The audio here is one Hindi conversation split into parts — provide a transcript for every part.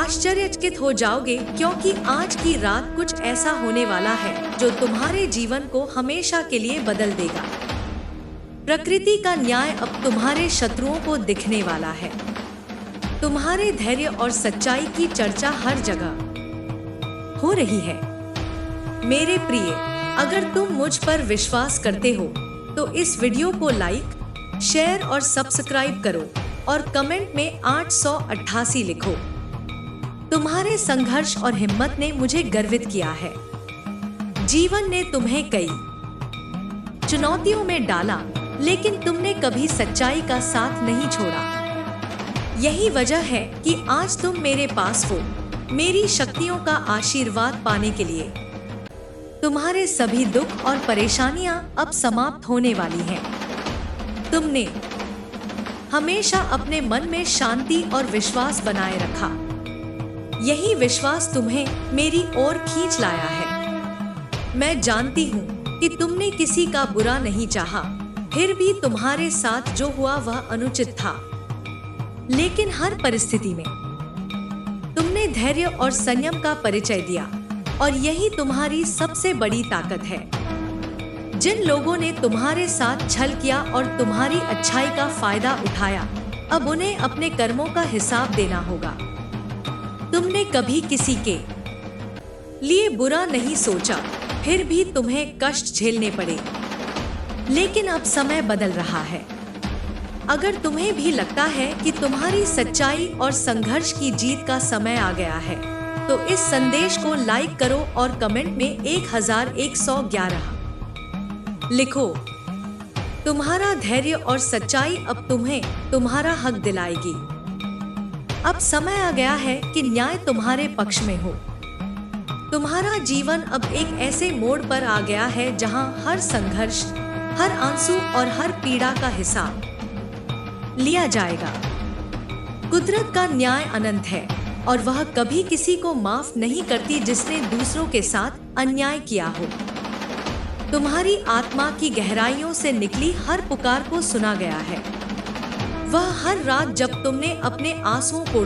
आश्चर्यचकित हो जाओगे, क्योंकि आज की रात कुछ ऐसा होने वाला है जो तुम्हारे जीवन को हमेशा के लिए बदल देगा। प्रकृति का न्याय अब तुम्हारे शत्रुओं को दिखने वाला है। तुम्हारे धैर्य और सच्चाई की चर्चा हर जगह हो रही है। मेरे प्रिय, अगर तुम मुझ पर विश्वास करते हो तो इस वीडियो को लाइक, शेयर और सब्सक्राइब करो और कमेंट में 888 लिखो। तुम्हारे संघर्ष और हिम्मत ने मुझे गर्वित किया है। जीवन ने तुम्हें कई चुनौतियों में डाला, लेकिन तुमने कभी सच्चाई का साथ नहीं छोड़ा। यही वजह है कि आज तुम मेरे पास हो, मेरी शक्तियों का आशीर्वाद पाने के लिए। तुम्हारे सभी दुख और परेशानियां अब समाप्त होने वाली हैं। तुमने हमेशा अपने मन में शांति और विश्वास बनाए रखा। यही विश्वास तुम्हें मेरी ओर खींच लाया है। मैं जानती हूँ कि तुमने किसी का बुरा नहीं चाहा, फिर भी तुम्हारे साथ जो हुआ वह अनुचित था। लेकिन हर परिस्थिति में तुमने धैर्य और संयम का परिचय दिया, और यही तुम्हारी सबसे बड़ी ताकत है। जिन लोगों ने तुम्हारे साथ छल किया और तुम्हारी अच्छाई का फायदा उठाया, अब उन्हें अपने कर्मों का हिसाब देना होगा। तुमने कभी किसी के लिए बुरा नहीं सोचा, फिर भी तुम्हें कष्ट झेलने पड़े। लेकिन अब समय बदल रहा है। अगर तुम्हें भी लगता है कि तुम्हारी सच्चाई और संघर्ष की जीत का समय आ गया है, तो इस संदेश को लाइक करो और कमेंट में 1111 लिखो। तुम्हारा धैर्य और सच्चाई अब तुम्हें तुम्हारा हक दिलाएगी। अब समय आ गया है कि न्याय तुम्हारे पक्ष में हो। तुम्हारा जीवन अब एक ऐसे मोड़ पर आ गया है जहां हर संघर्ष, हर आंसू और हर पीड़ा का हिसाब लिया जाएगा। कुदरत का न्याय अनंत है और वह कभी किसी को माफ नहीं करती जिसने दूसरों के साथ अन्याय किया हो। तुम्हारी आत्मा की गहराइयों से निकली हर पुकार को सुना गया है। वह हर रात जब तुमने अपने आंसुओं को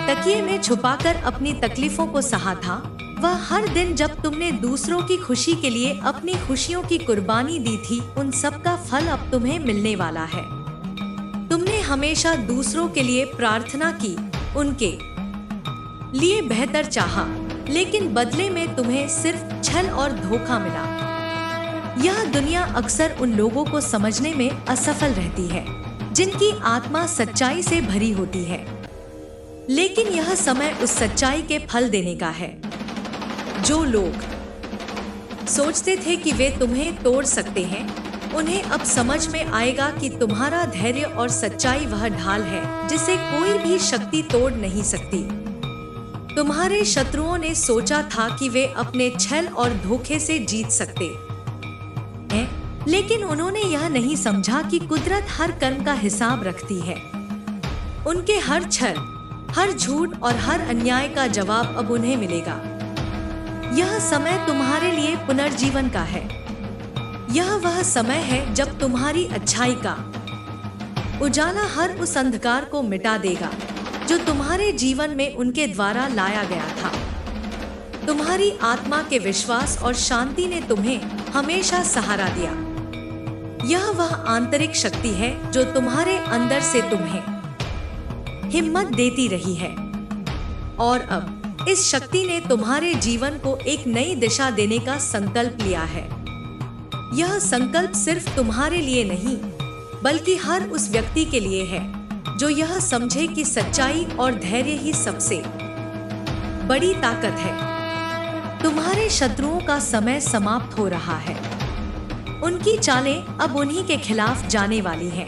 तकिए में छुपाकर अपनी तकलीफों को सहा था, वह हर दिन जब तुमने दूसरों की खुशी के लिए अपनी खुशियों की कुर्बानी दी थी, उन सब का फल अब तुम्हें मिलने वाला है। तुमने हमेशा दूसरों के लिए प्रार्थना की, उनके लिए बेहतर चाहा, लेकिन बदले में तुम्हें सिर्फ छल और धोखा मिला। यह दुनिया अक्सर उन लोगों को समझने में असफल रहती है जिनकी आत्मा सच्चाई से भरी होती है। लेकिन यह समय उस सच्चाई के फल देने का है। जो लोग सोचते थे कि वे तुम्हें तोड़ सकते हैं, उन्हें अब समझ में आएगा कि तुम्हारा धैर्य और सच्चाई वह ढाल है जिसे कोई भी शक्ति तोड़ नहीं सकती। तुम्हारे शत्रुओं ने सोचा था कि वे अपने छल और धोखे से जीत सकते हैं, लेकिन उन्होंने यह नहीं समझा कि कुदरत हर कर्म का हिसाब रखती है। उनके हर छल, हर झूठ और हर अन्याय का जवाब अब उन्हें मिलेगा। यह समय तुम्हारे लिए पुनर्जीवन का है। यह वह समय है जब तुम्हारी अच्छाई का उजाला हर उस अंधकार को मिटा देगा जो तुम्हारे जीवन में उनके द्वारा लाया गया था। तुम्हारी आत्मा के विश्वास और शांति ने तुम्हें हमेशा सहारा दिया। यह वह आंतरिक शक्ति है जो तुम्हारे अंदर से तुम्हें हिम्मत देती रही है, और अब इस शक्ति ने तुम्हारे जीवन को एक नई दिशा देने का संकल्प लिया है। यह संकल्प सिर्फ तुम्हारे लिए नहीं, बल्कि हर उस व्यक्ति के लिए है जो यह समझे कि सच्चाई और धैर्य ही सबसे बड़ी ताकत है। तुम्हारे शत्रुओं का समय समाप्त हो रहा है। उनकी चालें अब उन्हीं के खिलाफ जाने वाली हैं।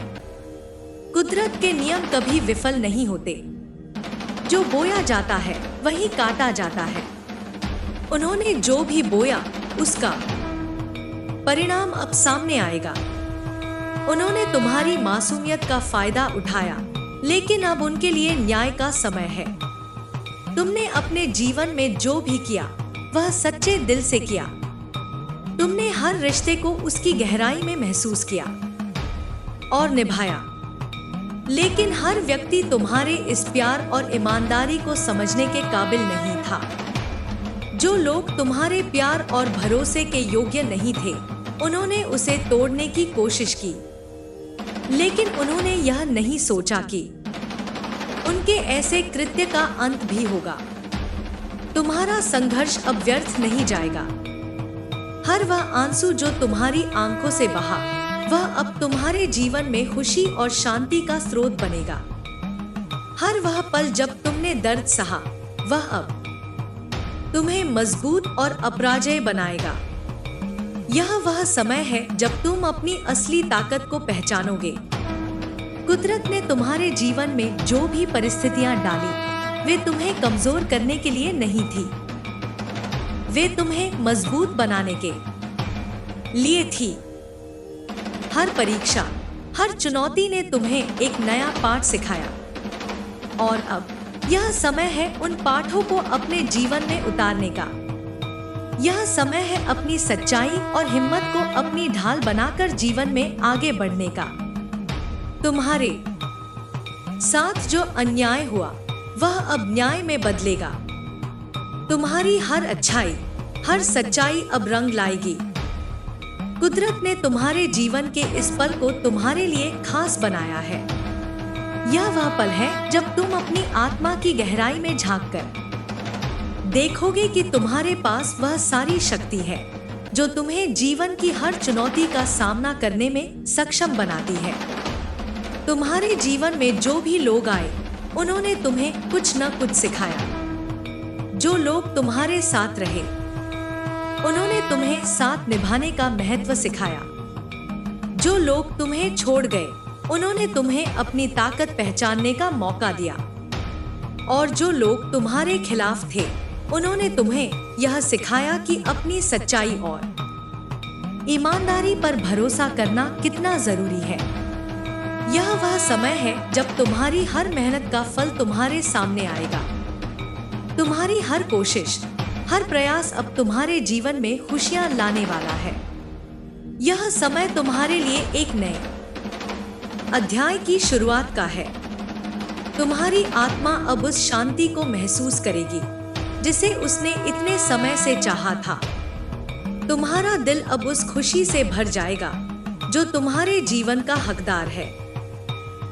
कुदरत के नियम कभी विफल नहीं होते। जो बोया जाता है वही काटा जाता है। उन्होंने जो भी बोया उसका परिणाम अब सामने आएगा। उन्होंने तुम्हारी मासूमियत का फायदा उठाया, लेकिन अब उनके लिए न्याय का समय है। तुमने अपने जीवन में जो भी किया वह सच्चे दिल से किया। तुमने हर रिश्ते को उसकी गहराई में महसूस किया और निभाया। लेकिन हर व्यक्ति तुम्हारे इस प्यार और ईमानदारी को समझने के काबिल नहीं था। जो लोग तुम्हारे प्यार और भरोसे के योग्य नहीं थे, उन्होंने उसे तोड़ने की कोशिश की, लेकिन उन्होंने यह नहीं सोचा कि उनके ऐसे कृत्य का अंत भी होगा। तुम्हारा संघर्ष अब व्यर्थ नहीं जाएगा। हर वह आंसू जो तुम्हारी आंखों से बहा, वह अब तुम्हारे जीवन में खुशी और शांति का स्रोत बनेगा। हर वह पल जब तुमने दर्द सहा, वह अब तुम्हें मजबूत और अपराजय बनाएगा। यह वह समय है जब तुम अपनी असली ताकत को पहचानोगे। कुदरत ने तुम्हारे जीवन में जो भी परिस्थितियां डाली, वे तुम्हें कमजोर करने के लिए नहीं थी, वे तुम्हें मजबूत बनाने के लिए थी। हर परीक्षा, हर चुनौती ने तुम्हें एक नया पाठ सिखाया, और अब यह समय है उन पाठों को अपने जीवन में उतारने का। यह समय है अपनी सच्चाई और हिम्मत को अपनी ढाल बनाकर जीवन में आगे बढ़ने का। तुम्हारे साथ जो अन्याय हुआ, वह अब न्याय में बदलेगा। तुम्हारी हर अच्छाई, हर सच्चाई अब रंग लाएगी। कुदरत ने तुम्हारे जीवन के इस पल को तुम्हारे लिए खास बनाया है। यह वह पल है जब तुम अपनी आत्मा की गहराई में झांककर देखोगे कि तुम्हारे पास वह सारी शक्ति है जो तुम्हें जीवन की हर चुनौती का सामना करने में सक्षम बनाती है। तुम्हारे जीवन में जो भी लोग आए, उन्होंने तुम्हें कुछ न कुछ सिखाया। जो लोग तुम्हारे साथ रहे, उन्होंने तुम्हें साथ निभाने का महत्व सिखाया। जो लोग तुम्हें छोड़ गए, उन्होंने तुम्हें अपनी ताकत पहचानने का मौका दिया। और जो लोग तुम्हारे खिलाफ थे, उन्होंने तुम्हें यह सिखाया कि अपनी सच्चाई और ईमानदारी पर भरोसा करना कितना जरूरी है। यह वह समय है जब तुम्हारी हर मेहनत का फल तुम्हारे सामने आएगा। तुम्हारी हर कोशिश, हर प्रयास अब तुम्हारे जीवन में खुशियां लाने वाला है। यह समय तुम्हारे लिए एक नए अध्याय की शुरुआत का है। तुम्हारी आत्मा अब उस शांति को महसूस करेगी जिसे उसने इतने समय से चाहा था। तुम्हारा दिल अब उस खुशी से भर जाएगा जो तुम्हारे जीवन का हकदार है,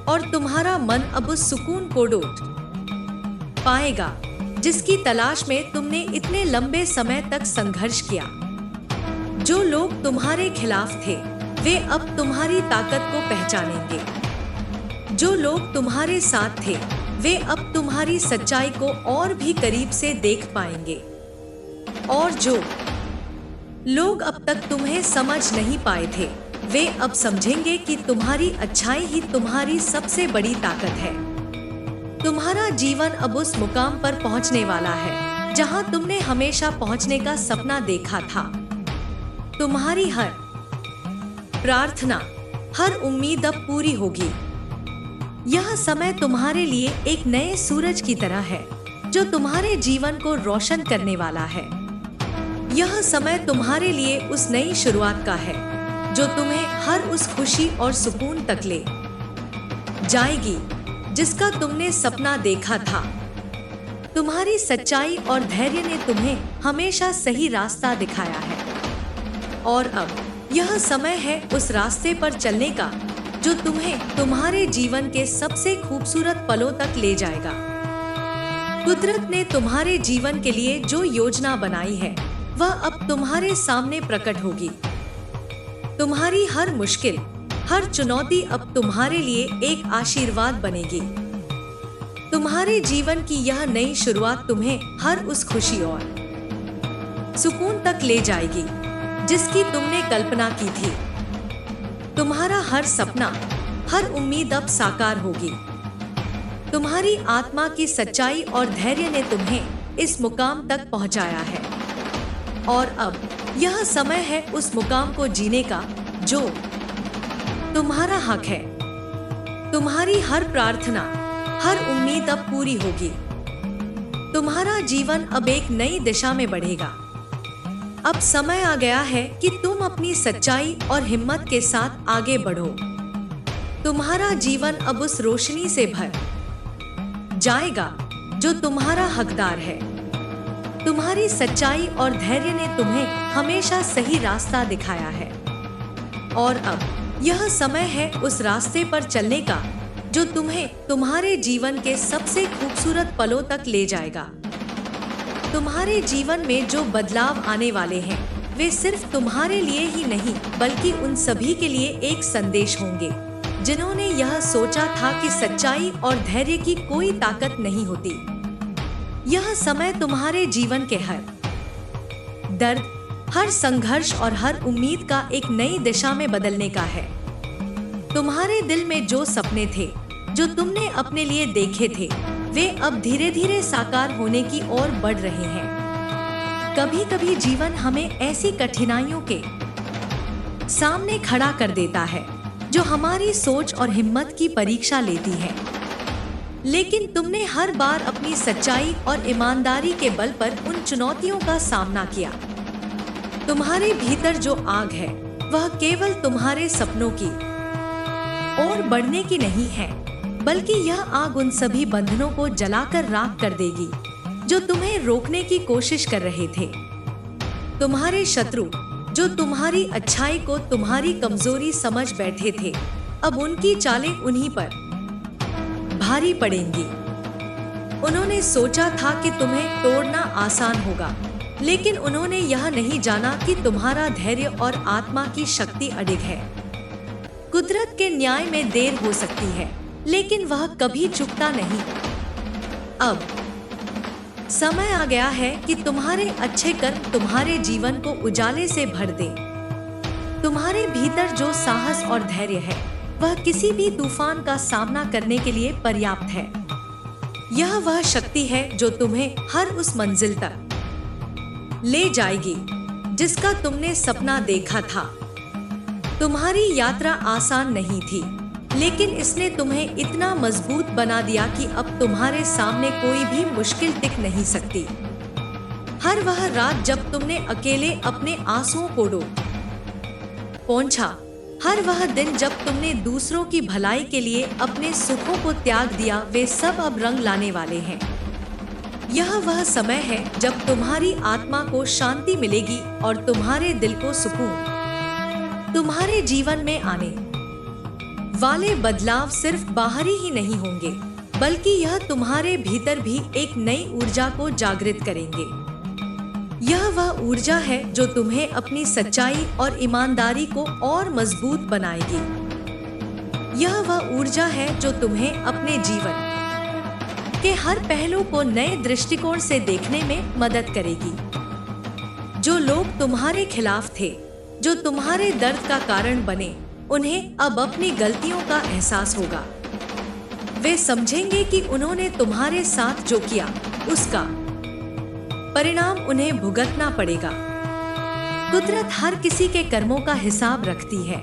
और तुम्हारा मन अब उस सुकून को ढूंढ पाएगा जिसकी तलाश में तुमने इतने लंबे समय तक संघर्ष किया। जो लोग तुम्हारे खिलाफ थे, वे अब तुम्हारी ताकत को पहचानेंगे। जो लोग तुम्हारे साथ थे, वे अब तुम्हारी सच्चाई को और भी करीब से देख पाएंगे। और जो लोग अब तक तुम्हें समझ नहीं पाए थे, वे अब समझेंगे कि तुम्हारी अच्छाई ही तुम्हारी सबसे बड़ी ताकत है। तुम्हारा जीवन अब उस मुकाम पर पहुंचने वाला है जहां तुमने हमेशा पहुंचने का सपना देखा था। तुम्हारी हर प्रार्थना, हर उम्मीद अब पूरी होगी। यह समय तुम्हारे लिए एक नए सूरज की तरह है जो तुम्हारे जीवन को रोशन करने वाला है। यह समय तुम्हारे लिए उस नई शुरुआत का है जो तुम्हें हर उस खुशी और सुकून तक ले जाएगी जिसका तुमने सपना देखा था। तुम्हारी सच्चाई और धैर्य ने तुम्हें हमेशा सही रास्ता दिखाया है, और अब यह समय है उस रास्ते पर चलने का जो तुम्हें तुम्हारे जीवन के सबसे खूबसूरत पलों तक ले जाएगा। कुदरत ने तुम्हारे जीवन के लिए जो योजना बनाई है, वह अब तुम्हारे सामने प्रकट होगी। तुम्हारी हर मुश्किल, हर चुनौती अब तुम्हारे लिए एक आशीर्वाद बनेगी। तुम्हारे जीवन की यह नई शुरुआत तुम्हें हर उस खुशी और सुकून तक ले जाएगी जिसकी तुमने कल्पना की थी। तुम्हारा हर सपना, हर उम्मीद अब साकार होगी। तुम्हारी आत्मा की सच्चाई और धैर्य ने तुम्हें इस मुकाम तक पहुंचाया है, और अब यह समय है उस मुकाम को जीने का जो तुम्हारा हक है। तुम्हारी हर प्रार्थना, हर उम्मीद अब पूरी होगी। तुम्हारा जीवन अब एक नई दिशा में बढ़ेगा। अब समय आ गया है कि तुम अपनी सच्चाई और हिम्मत के साथ आगे बढ़ो। तुम्हारा जीवन अब उस रोशनी से भर जाएगा जो तुम्हारा हकदार है। तुम्हारी सच्चाई और धैर्य ने तुम्हें हमेशा सही रास्ता दिखाया है और अब यह समय है उस रास्ते पर चलने का जो तुम्हें तुम्हारे जीवन के सबसे खूबसूरत पलों तक ले जाएगा। तुम्हारे जीवन में जो बदलाव आने वाले हैं वे सिर्फ तुम्हारे लिए ही नहीं बल्कि उन सभी के लिए एक संदेश होंगे जिन्होंने यह सोचा था कि सच्चाई और धैर्य की कोई ताकत नहीं होती। यह समय तुम्हारे जीवन के हर दर्द, हर संघर्ष और हर उम्मीद का एक नई दिशा में बदलने का है। तुम्हारे दिल में जो सपने थे जो तुमने अपने लिए देखे थे वे अब धीरे धीरे साकार होने की ओर बढ़ रहे हैं। कभी कभी जीवन हमें ऐसी कठिनाइयों के सामने खड़ा कर देता है जो हमारी सोच और हिम्मत की परीक्षा लेती है, लेकिन तुमने हर बार अपनी सच्चाई और ईमानदारी के बल पर उन चुनौतियों का सामना किया। तुम्हारे भीतर जो आग है वह केवल तुम्हारे सपनों की ओर बढ़ने की नहीं है, बल्कि यह आग उन सभी बंधनों को जलाकर राख कर देगी जो तुम्हें रोकने की कोशिश कर रहे थे। तुम्हारे शत्रु जो तुम्हारी अच्छाई को तुम्हारी कमजोरी समझ बैठे थे, अब उनकी चालें उन्हीं पर भारी पड़ेंगी। उन्होंने सोचा था कि तुम्हें तोड़ना आसान होगा, लेकिन उन्होंने यह नहीं जाना कि तुम्हारा धैर्य और आत्मा की शक्ति अडिग है। कुदरत के न्याय में देर हो सकती है, लेकिन वह कभी चुकता नहीं। अब समय आ गया है कि तुम्हारे अच्छे कर्म तुम्हारे जीवन को उजाले से भर दे। तुम्हारे भीतर जो साहस और धैर्य है वह किसी भी तूफान का सामना करने के लिए पर्याप्त है। यह वह शक्ति है जो तुम्हें हर उस मंजिल तक ले जाएगी जिसका तुमने सपना देखा था। तुम्हारी यात्रा आसान नहीं थी, लेकिन इसने तुम्हें इतना मजबूत बना दिया कि अब तुम्हारे सामने कोई भी मुश्किल टिक नहीं सकती। हर वह रात जब तुमने अकेले अपने आंसुओं को पोंछा, हर वह दिन जब तुमने दूसरों की भलाई के लिए अपने सुखों को त्याग दिया, वे सब अब रंग लाने वाले हैं। यह वह समय है जब तुम्हारी आत्मा को शांति मिलेगी और तुम्हारे दिल को सुकून। तुम्हारे जीवन में आने वाले बदलाव सिर्फ बाहरी ही नहीं होंगे, बल्कि यह तुम्हारे भीतर भी एक नई ऊर्जा को जागृत करेंगे। यह वह ऊर्जा है जो तुम्हें अपनी सच्चाई और ईमानदारी को और मजबूत बनाएगी। यह वह ऊर्जा है जो तुम्हें अपने जीवन के हर पहलू को नए दृष्टिकोण से देखने में मदद करेगी। जो लोग तुम्हारे खिलाफ थे, जो तुम्हारे दर्द का कारण बने, उन्हें अब अपनी गलतियों का एहसास होगा। वे समझेंगे कि उन्होंने तुम्हारे साथ जो किया उसका परिणाम उन्हें भुगतना पड़ेगा। कुदरत हर किसी के कर्मों का हिसाब रखती है।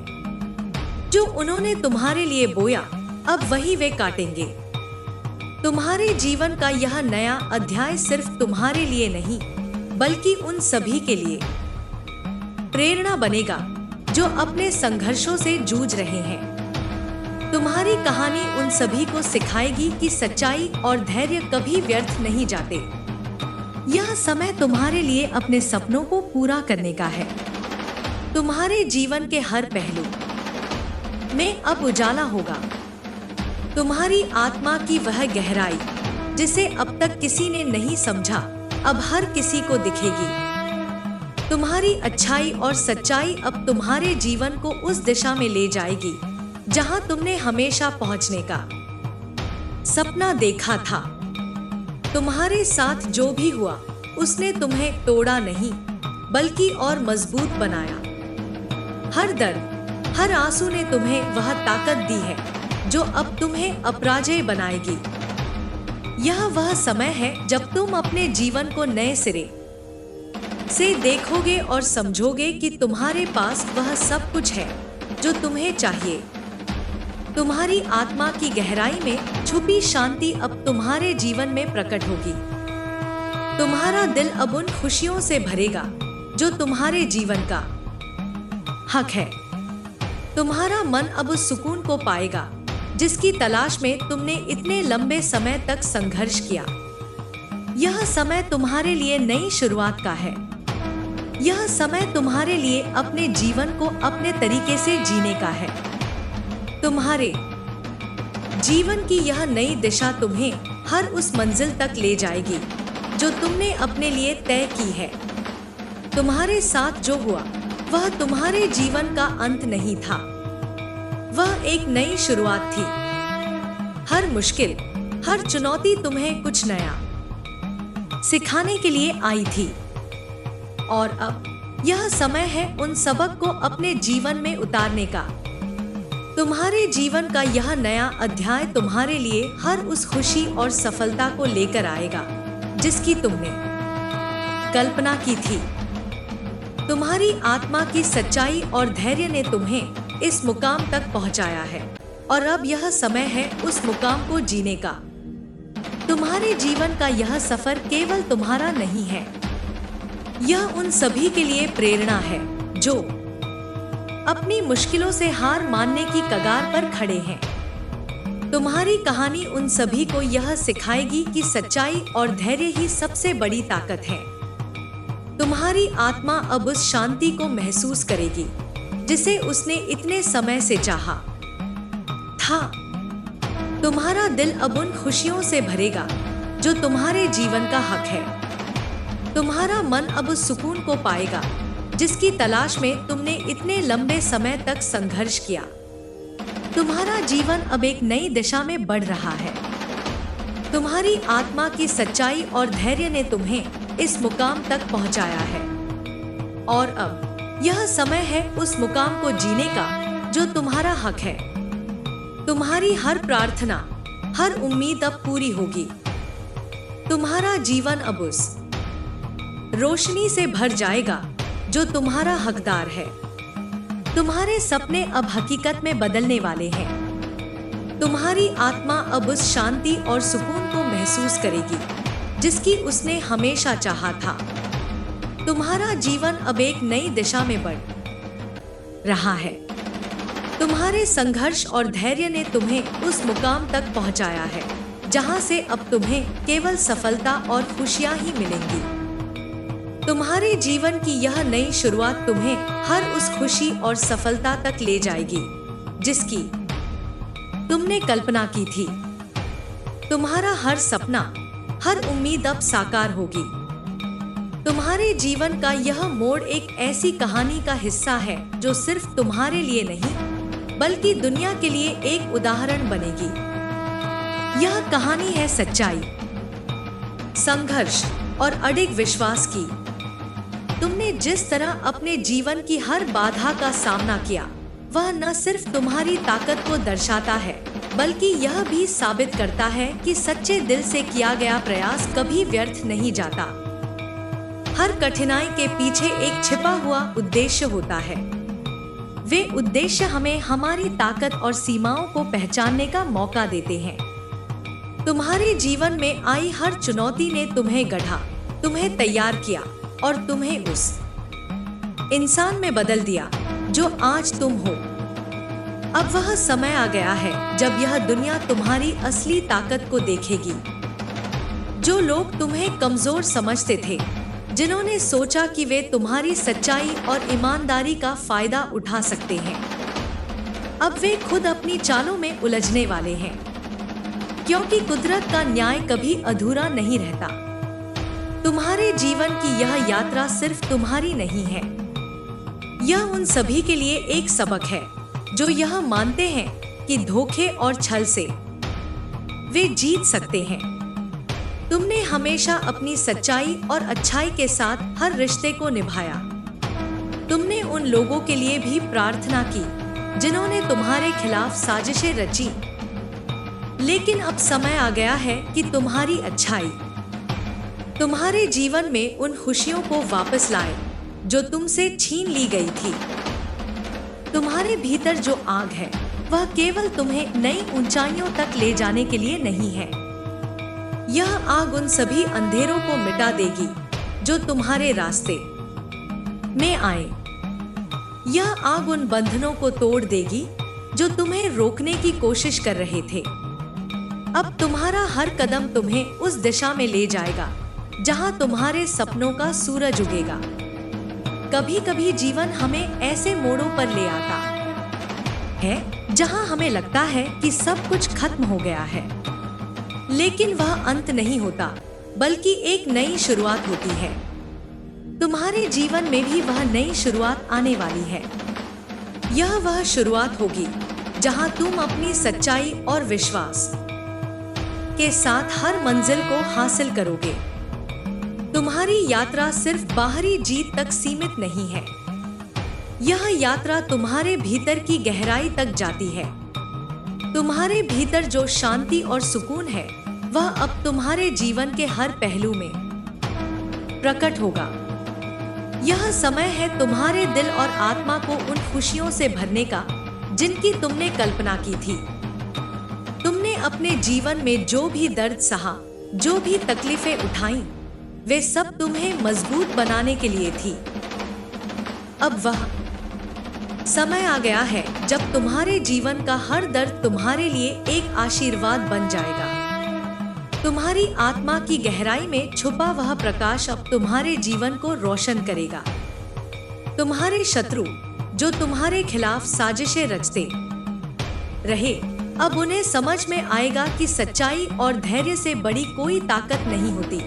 जो उन्होंने तुम्हारे लिए बोया अब वही वे काटेंगे। तुम्हारे जीवन का यह नया अध्याय सिर्फ तुम्हारे लिए नहीं, बल्कि उन सभी के लिए प्रेरणा बनेगा जो अपने संघर्षों से जूझ रहे हैं। तुम्हारी कहानी उन सभी को सिखाएगी कि सच्चाई और धैर्य कभी व्यर्थ नहीं जाते। यह समय तुम्हारे लिए अपने सपनों को पूरा करने का है। तुम्हारे जीवन के हर पहलू में अब उजाला होगा। तुम्हारी आत्मा की वह गहराई जिसे अब तक किसी ने नहीं समझा, अब हर किसी को दिखेगी। तुम्हारी अच्छाई और सच्चाई अब तुम्हारे जीवन को उस दिशा में ले जाएगी जहां तुमने हमेशा पहुंचने का सपना देखा था। तुम्हारे साथ जो भी हुआ उसने तुम्हें तोड़ा नहीं, बल्कि और मजबूत बनाया। हर दर्द, हर आंसू ने तुम्हें वह ताकत दी है जो अब तुम्हें अपराजय बनाएगी। यह वह समय है जब तुम अपने जीवन को नए सिरे से देखोगे और समझोगे कि तुम्हारे पास वह सब कुछ है जो तुम्हें चाहिए। तुम्हारी आत्मा की गहराई में छुपी शांति अब तुम्हारे जीवन में प्रकट होगी। तुम्हारा दिल अब उन खुशियों से भरेगा जो तुम्हारे जीवन का हक है। तुम्हारा मन अब उस सुकून को पाएगा जिसकी तलाश में तुमने इतने लंबे समय तक संघर्ष किया। यह समय तुम्हारे लिए नई शुरुआत का है। यह समय तुम्हारे लिए अपने जीवन को अपने तरीके से जीने का है। तुम्हारे जीवन की यह नई दिशा तुम्हें हर उस मंजिल तक ले जाएगी जो तुमने अपने लिए तय की है। तुम्हारे साथ जो हुआ वह तुम्हारे जीवन का अंत नहीं था, वह एक नई शुरुआत थी। हर मुश्किल, हर चुनौती तुम्हें कुछ नया सिखाने के लिए आई थी। और अब यह समय है उन सबक को अपने जीवन में उतारने का। तुम्हारे जीवन का यह नया अध्याय तुम्हारे लिए हर उस खुशी और सफलता को लेकर आएगा जिसकी तुमने कल्पना की थी। तुम्हारी आत्मा की सच्चाई और धैर्य ने तुम्हें इस मुकाम तक पहुंचाया है और अब यह समय है उस मुकाम को जीने का। तुम्हारे जीवन का यह सफर केवल तुम्हारा नहीं है, यह उन सभी के लिए प्रेरणा है जो अपनी मुश्किलों से हार मानने की कगार पर खड़े हैं। तुम्हारी कहानी उन सभी को यह सिखाएगी कि सच्चाई और धैर्य ही सबसे बड़ी ताकत है। तुम्हारी आत्मा अब उस शांति को महसूस करेगी जिसे उसने इतने समय से चाहा था। तुम्हारा दिल अब उन खुशियों से भरेगा जो तुम्हारे जीवन का हक है। तुम्हारा मन अब उस सुकून को पाएगा जिसकी तलाश में तुमने इतने लंबे समय तक संघर्ष किया। तुम्हारा जीवन अब एक नई दिशा में बढ़ रहा है। तुम्हारी आत्मा की सच्चाई और धैर्य ने तुम्हें इस मुकाम तक पहुंचाया है और अब यह समय है उस मुकाम को जीने का जो तुम्हारा हक है। तुम्हारी हर प्रार्थना, हर उम्मीद अब पूरी होगी। तुम्हारा जीवन अब उस रोशनी से भर जाएगा जो तुम्हारा हकदार है। तुम्हारे सपने अब हकीकत में बदलने वाले हैं। तुम्हारी आत्मा अब उस शांति और सुकून को महसूस करेगी जिसकी उसने हमेशा चाहा था। तुम्हारा जीवन अब एक नई दिशा में बढ़ रहा है। तुम्हारे संघर्ष और धैर्य ने तुम्हें उस मुकाम तक पहुंचाया है जहां से अब तुम्हें केवल सफलता और खुशियां ही मिलेंगी। तुम्हारे जीवन की यह नई शुरुआत तुम्हें हर उस खुशी और सफलता तक ले जाएगी जिसकी तुमने कल्पना की थी। तुम्हारा हर सपना, हर उम्मीद अब साकार होगी। तुम्हारे जीवन का यह मोड़ एक ऐसी कहानी का हिस्सा है जो सिर्फ तुम्हारे लिए नहीं बल्कि दुनिया के लिए एक उदाहरण बनेगी। यह कहानी है सच्चाई, संघर्ष और अडिग विश्वास की। तुमने जिस तरह अपने जीवन की हर बाधा का सामना किया वह न सिर्फ तुम्हारी ताकत को दर्शाता है बल्कि यह भी साबित करता है कि सच्चे दिल से किया गया प्रयास कभी व्यर्थ नहीं जाता। हर कठिनाई के पीछे एक छिपा हुआ उद्देश्य होता है। वे उद्देश्य हमें हमारी ताकत और सीमाओं को पहचानने का मौका देते हैं। तुम्हारे जीवन में आई हर चुनौती ने तुम्हें गढ़ा, तुम्हें तैयार किया और तुम्हें उस इंसान में बदल दिया जो आज तुम हो। अब वह समय आ गया है जब यह दुनिया तुम्हारी असली ताकत को देखेगी। जो लोग तुम्हें कमजोर समझते थे, जिन्होंने सोचा कि वे तुम्हारी सच्चाई और ईमानदारी का फायदा उठा सकते हैं, अब वे खुद अपनी चालों में उलझने वाले हैं, क्योंकि कुदरत का न्याय कभी अधूरा नहीं रहता। तुम्हारे जीवन की यह यात्रा सिर्फ तुम्हारी नहीं है, यह उन सभी के लिए एक सबक है जो यह मानते हैं कि धोखे और छल से वे जीत सकते हैं। तुमने हमेशा अपनी सच्चाई और अच्छाई के साथ हर रिश्ते को निभाया। तुमने उन लोगों के लिए भी प्रार्थना की जिन्होंने तुम्हारे खिलाफ साजिशें रची, लेकिन अब समय आ गया है कि तुम्हारी अच्छाई तुम्हारे जीवन में उन खुशियों को वापस लाए जो तुमसे छीन ली गई थी। तुम्हारे भीतर जो आग है वह केवल तुम्हें नई ऊंचाइयों तक ले जाने के लिए नहीं है। यह आग उन सभी अंधेरों को मिटा देगी जो तुम्हारे रास्ते में आए। यह आग उन बंधनों को तोड़ देगी जो तुम्हें रोकने की कोशिश कर रहे थे। अब तुम्हारा हर कदम तुम्हें उस दिशा में ले जाएगा जहां तुम्हारे सपनों का सूरज उगेगा। कभी कभी जीवन हमें ऐसे मोड़ों पर ले आता है जहां हमें लगता है कि सब कुछ खत्म हो गया है, लेकिन वह अंत नहीं होता, बल्कि एक नई शुरुआत होती है। तुम्हारे जीवन में भी वह नई शुरुआत आने वाली है। यह वह शुरुआत होगी जहां तुम अपनी सच्चाई और विश्वास के साथ हर मंजिल को हासिल करोगे। तुम्हारी यात्रा सिर्फ बाहरी जीत तक सीमित नहीं है। यह यात्रा तुम्हारे भीतर की गहराई तक जाती है। तुम्हारे भीतर जो शांति और सुकून है वह अब तुम्हारे जीवन के हर पहलू में प्रकट होगा। यह समय है तुम्हारे दिल और आत्मा को उन खुशियों से भरने का जिनकी तुमने कल्पना की थी। तुमने अपने जीवन में जो भी दर्द सहा, जो भी तकलीफें उठाई, वे सब तुम्हें मजबूत बनाने के लिए थी। अब वह समय आ गया है जब तुम्हारे जीवन का हर दर्द तुम्हारे लिए एक आशीर्वाद बन जाएगा। तुम्हारी आत्मा की गहराई में छुपा वह प्रकाश अब तुम्हारे जीवन को रोशन करेगा। तुम्हारे शत्रु जो तुम्हारे खिलाफ साजिशें रचते रहे, अब उन्हें समझ में आएगा कि सच्चाई और धैर्य से बड़ी कोई ताकत नहीं होती।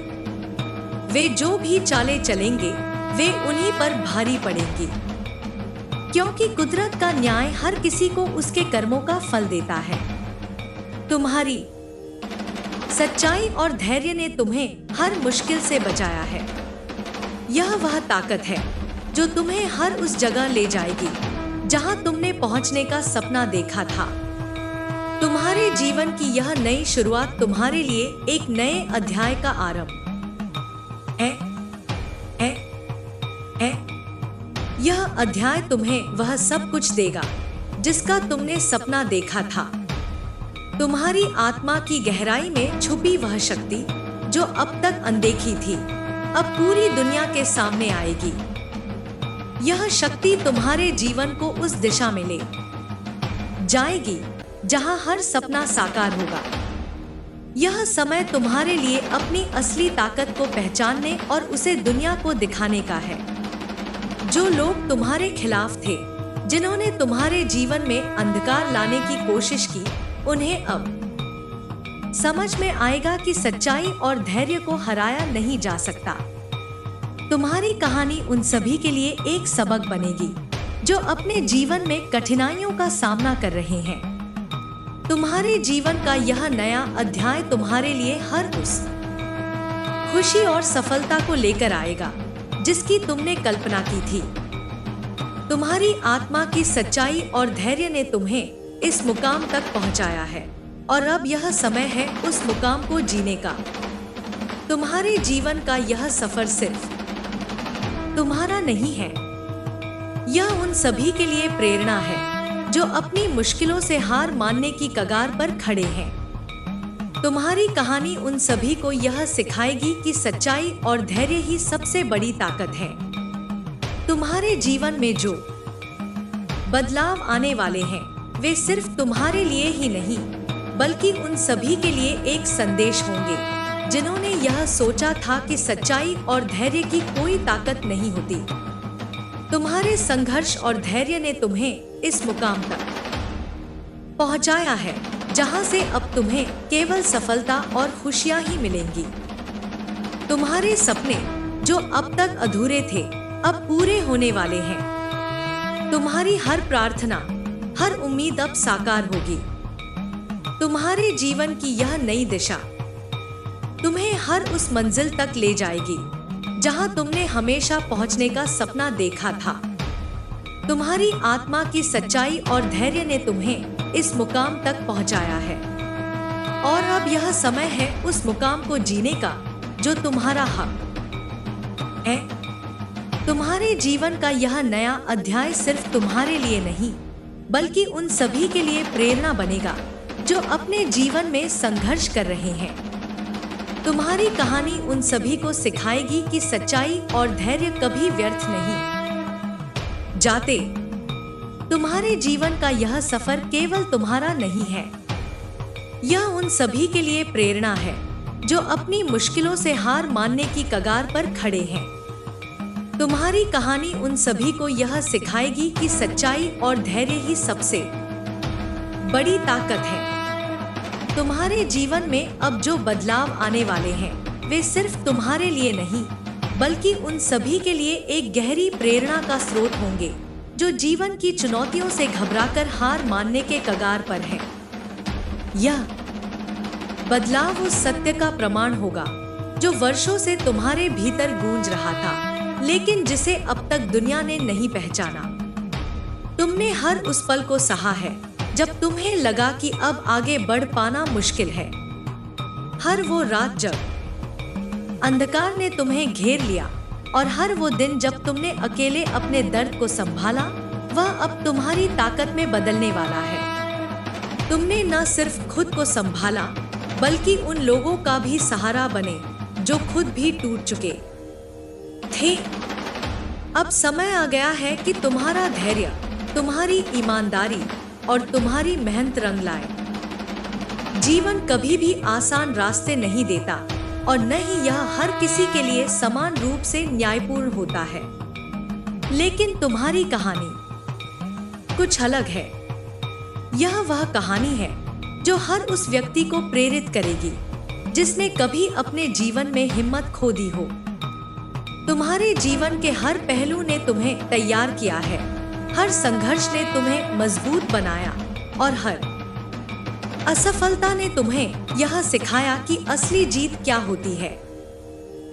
वे जो भी चालें चलेंगे वे उन्हीं पर भारी पड़ेंगी, क्योंकि कुदरत का न्याय हर किसी को उसके कर्मों का फल देता है। तुम्हारी सच्चाई और धैर्य ने तुम्हें हर मुश्किल से बचाया है। यह वह ताकत है जो तुम्हें हर उस जगह ले जाएगी जहां तुमने पहुंचने का सपना देखा था। तुम्हारे जीवन की यह नई शुरुआत तुम्हारे लिए एक नए अध्याय का आरंभ है। यह अध्याय तुम्हें वह सब कुछ देगा जिसका तुमने सपना देखा था। तुम्हारी आत्मा की गहराई में छुपी वह शक्ति जो अब तक अनदेखी थी, अब पूरी दुनिया के सामने आएगी। यह शक्ति तुम्हारे जीवन को उस दिशा में ले जाएगी जहां हर सपना साकार होगा। यह समय तुम्हारे लिए अपनी असली ताकत को पहचानने और उसे दुनिया को दिखाने का है। जो लोग तुम्हारे खिलाफ थे, जिन्होंने तुम्हारे जीवन में अंधकार लाने की कोशिश की, उन्हें अब समझ में आएगा कि सच्चाई और धैर्य को हराया नहीं जा सकता। तुम्हारी कहानी उन सभी के लिए एक सबक बनेगी जो अपने जीवन में कठिनाइयों का सामना कर रहे हैं। तुम्हारे जीवन का यह नया अध्याय तुम्हारे लिए हर उस खुशी और सफलता को लेकर आएगा जिसकी तुमने कल्पना की थी। तुम्हारी आत्मा की सच्चाई और धैर्य ने तुम्हें इस मुकाम तक पहुंचाया है और अब यह समय है उस मुकाम को जीने का। तुम्हारे जीवन का यह सफर सिर्फ तुम्हारा नहीं है, यह उन सभी के लिए प्रेरणा है जो अपनी मुश्किलों से हार मानने की कगार पर खड़े हैं। तुम्हारी कहानी उन सभी को यह सिखाएगी कि सच्चाई और धैर्य ही सबसे बड़ी ताकत है। तुम्हारे जीवन में जो बदलाव आने वाले हैं, वे सिर्फ तुम्हारे लिए ही नहीं, बल्कि उन सभी के लिए एक संदेश होंगे जिन्होंने यह सोचा था कि सच्चाई और धैर्य की कोई ताकत नहीं होती। तुम्हारे संघर्ष और धैर्य ने तुम्हें इस मुकाम तक पहुंचाया है जहां से अब तुम्हें केवल सफलता और खुशियां ही मिलेंगी। तुम्हारे सपने जो अब तक अधूरे थे, अब पूरे होने वाले हैं। तुम्हारी हर प्रार्थना, हर उम्मीद अब साकार होगी। तुम्हारे जीवन की यह नई दिशा तुम्हें हर उस मंजिल तक ले जाएगी जहां तुमने हमेशा पहुंचने का सपना देखा था। तुम्हारी आत्मा की सच्चाई और धैर्य ने तुम्हें इस मुकाम तक पहुंचाया है और अब यह समय है उस मुकाम को जीने का जो तुम्हारा हक है। तुम्हारे जीवन का यह नया अध्याय सिर्फ तुम्हारे लिए नहीं, बल्कि उन सभी के लिए प्रेरणा बनेगा जो अपने जीवन में संघर्ष कर रहे हैं। तुम्हारी कहानी उन सभी को सिखाएगी कि सच्चाई और धैर्य कभी व्यर्थ नहीं जाते। तुम्हारे जीवन का यह सफर केवल तुम्हारा नहीं है, यह उन सभी के लिए प्रेरणा है जो अपनी मुश्किलों से हार मानने की कगार पर खड़े हैं। तुम्हारी कहानी उन सभी को यह सिखाएगी कि सच्चाई और धैर्य ही सबसे बड़ी ताकत है। तुम्हारे जीवन में अब जो बदलाव आने वाले हैं, वे सिर्फ तुम्हारे लिए नहीं, बल्कि उन सभी के लिए एक गहरी प्रेरणा का स्रोत होंगे जो जीवन की चुनौतियों से घबराकर हार मानने के कगार पर हैं। यह बदलाव उस सत्य का प्रमाण होगा जो वर्षों से तुम्हारे भीतर गूंज रहा था, लेकिन जिसे अब तक दुनिया ने नहीं पहचाना। तुमने हर उस पल को सहा है जब तुम्हें लगा कि अब आगे बढ़ पाना मुश्किल है। हर वो रात जब अंधकार ने तुम्हें घेर लिया और हर वो दिन जब तुमने अकेले अपने दर्द को संभाला, वह अब तुम्हारी ताकत में बदलने वाला है। तुमने न सिर्फ खुद को संभाला, बल्कि उन लोगों का भी सहारा बने जो खुद भी टूट चुके थे। अब समय आ गया है कि तुम्हारा धैर्य, तुम्हारी ईमानदारी और तुम्हारी मेहनत रंग लाए। जीवन कभी भी आसान रास्ते नहीं देता और न ही यह हर किसी के लिए समान रूप से न्यायपूर्ण होता है, लेकिन तुम्हारी कहानी कुछ अलग है। यह वह कहानी है जो हर उस व्यक्ति को प्रेरित करेगी जिसने कभी अपने जीवन में हिम्मत खो दी हो। तुम्हारे जीवन के हर पहलू ने तुम्हें तैयार किया है, हर संघर्ष ने तुम्हें मजबूत बनाया और हर असफलता ने तुम्हें यह सिखाया कि असली जीत क्या होती है।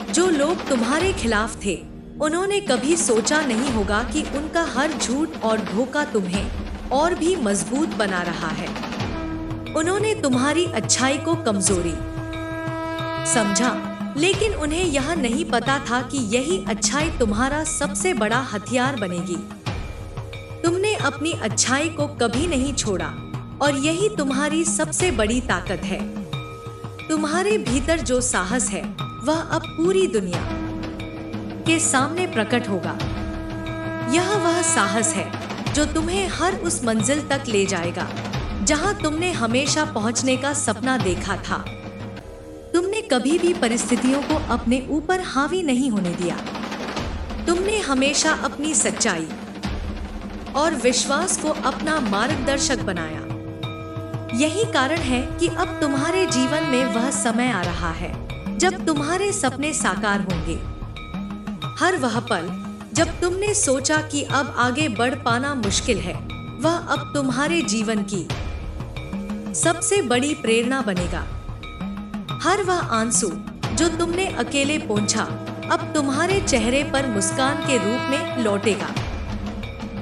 जो लोग तुम्हारे खिलाफ थे, उन्होंने कभी सोचा नहीं होगा कि उनका हर झूठ और धोखा तुम्हें और भी मजबूत बना रहा है। उन्होंने तुम्हारी अच्छाई को कमजोरी समझा, लेकिन उन्हें यह नहीं पता था कि यही अच्छाई तुम्हारा सबसे बड़ा हथियार बनेगी। तुमने अपनी अच्छाई को कभी नहीं छोड़ा और यही तुम्हारी सबसे बड़ी ताकत है। तुम्हारे भीतर जो साहस है, वह अब पूरी दुनिया के सामने प्रकट होगा। यह वह साहस है जो तुम्हें हर उस मंजिल तक ले जाएगा जहां तुमने हमेशा पहुंचने का सपना देखा था। तुमने कभी भी परिस्थितियों को अपने ऊपर हावी नहीं होने दिया। तुमने हमेशा अपनी सच्चाई और विश्वास को अपना मार्गदर्शक बनाया। यही कारण है कि अब तुम्हारे जीवन में वह समय आ रहा है जब तुम्हारे सपने साकार होंगे। हर वह पल जब तुमने सोचा कि अब आगे बढ़ पाना मुश्किल है, वह अब तुम्हारे जीवन की सबसे बड़ी प्रेरणा बनेगा। हर वह आंसू जो तुमने अकेले पोंछा, अब तुम्हारे चेहरे पर मुस्कान के रूप में लौटेगा।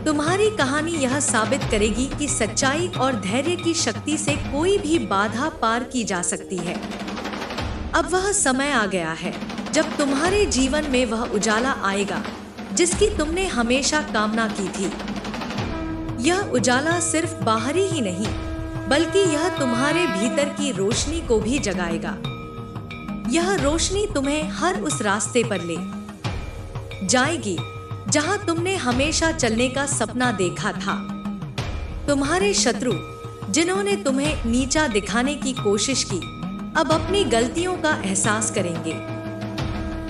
तुम्हारी कहानी यह साबित करेगी कि सच्चाई और धैर्य की शक्ति से कोई भी बाधा पार की जा सकती है। अब वह समय आ गया है जब तुम्हारे जीवन में वह उजाला आएगा जिसकी तुमने हमेशा कामना की थी। यह उजाला सिर्फ बाहरी ही नहीं, बल्कि यह तुम्हारे भीतर की रोशनी को भी जगाएगा। यह रोशनी तुम्हें हर उस रास्ते पर ले जाएगी जहां तुमने हमेशा चलने का सपना देखा था। तुम्हारे शत्रु, जिन्होंने तुम्हें नीचा दिखाने की कोशिश की, अब अपनी गलतियों का एहसास करेंगे।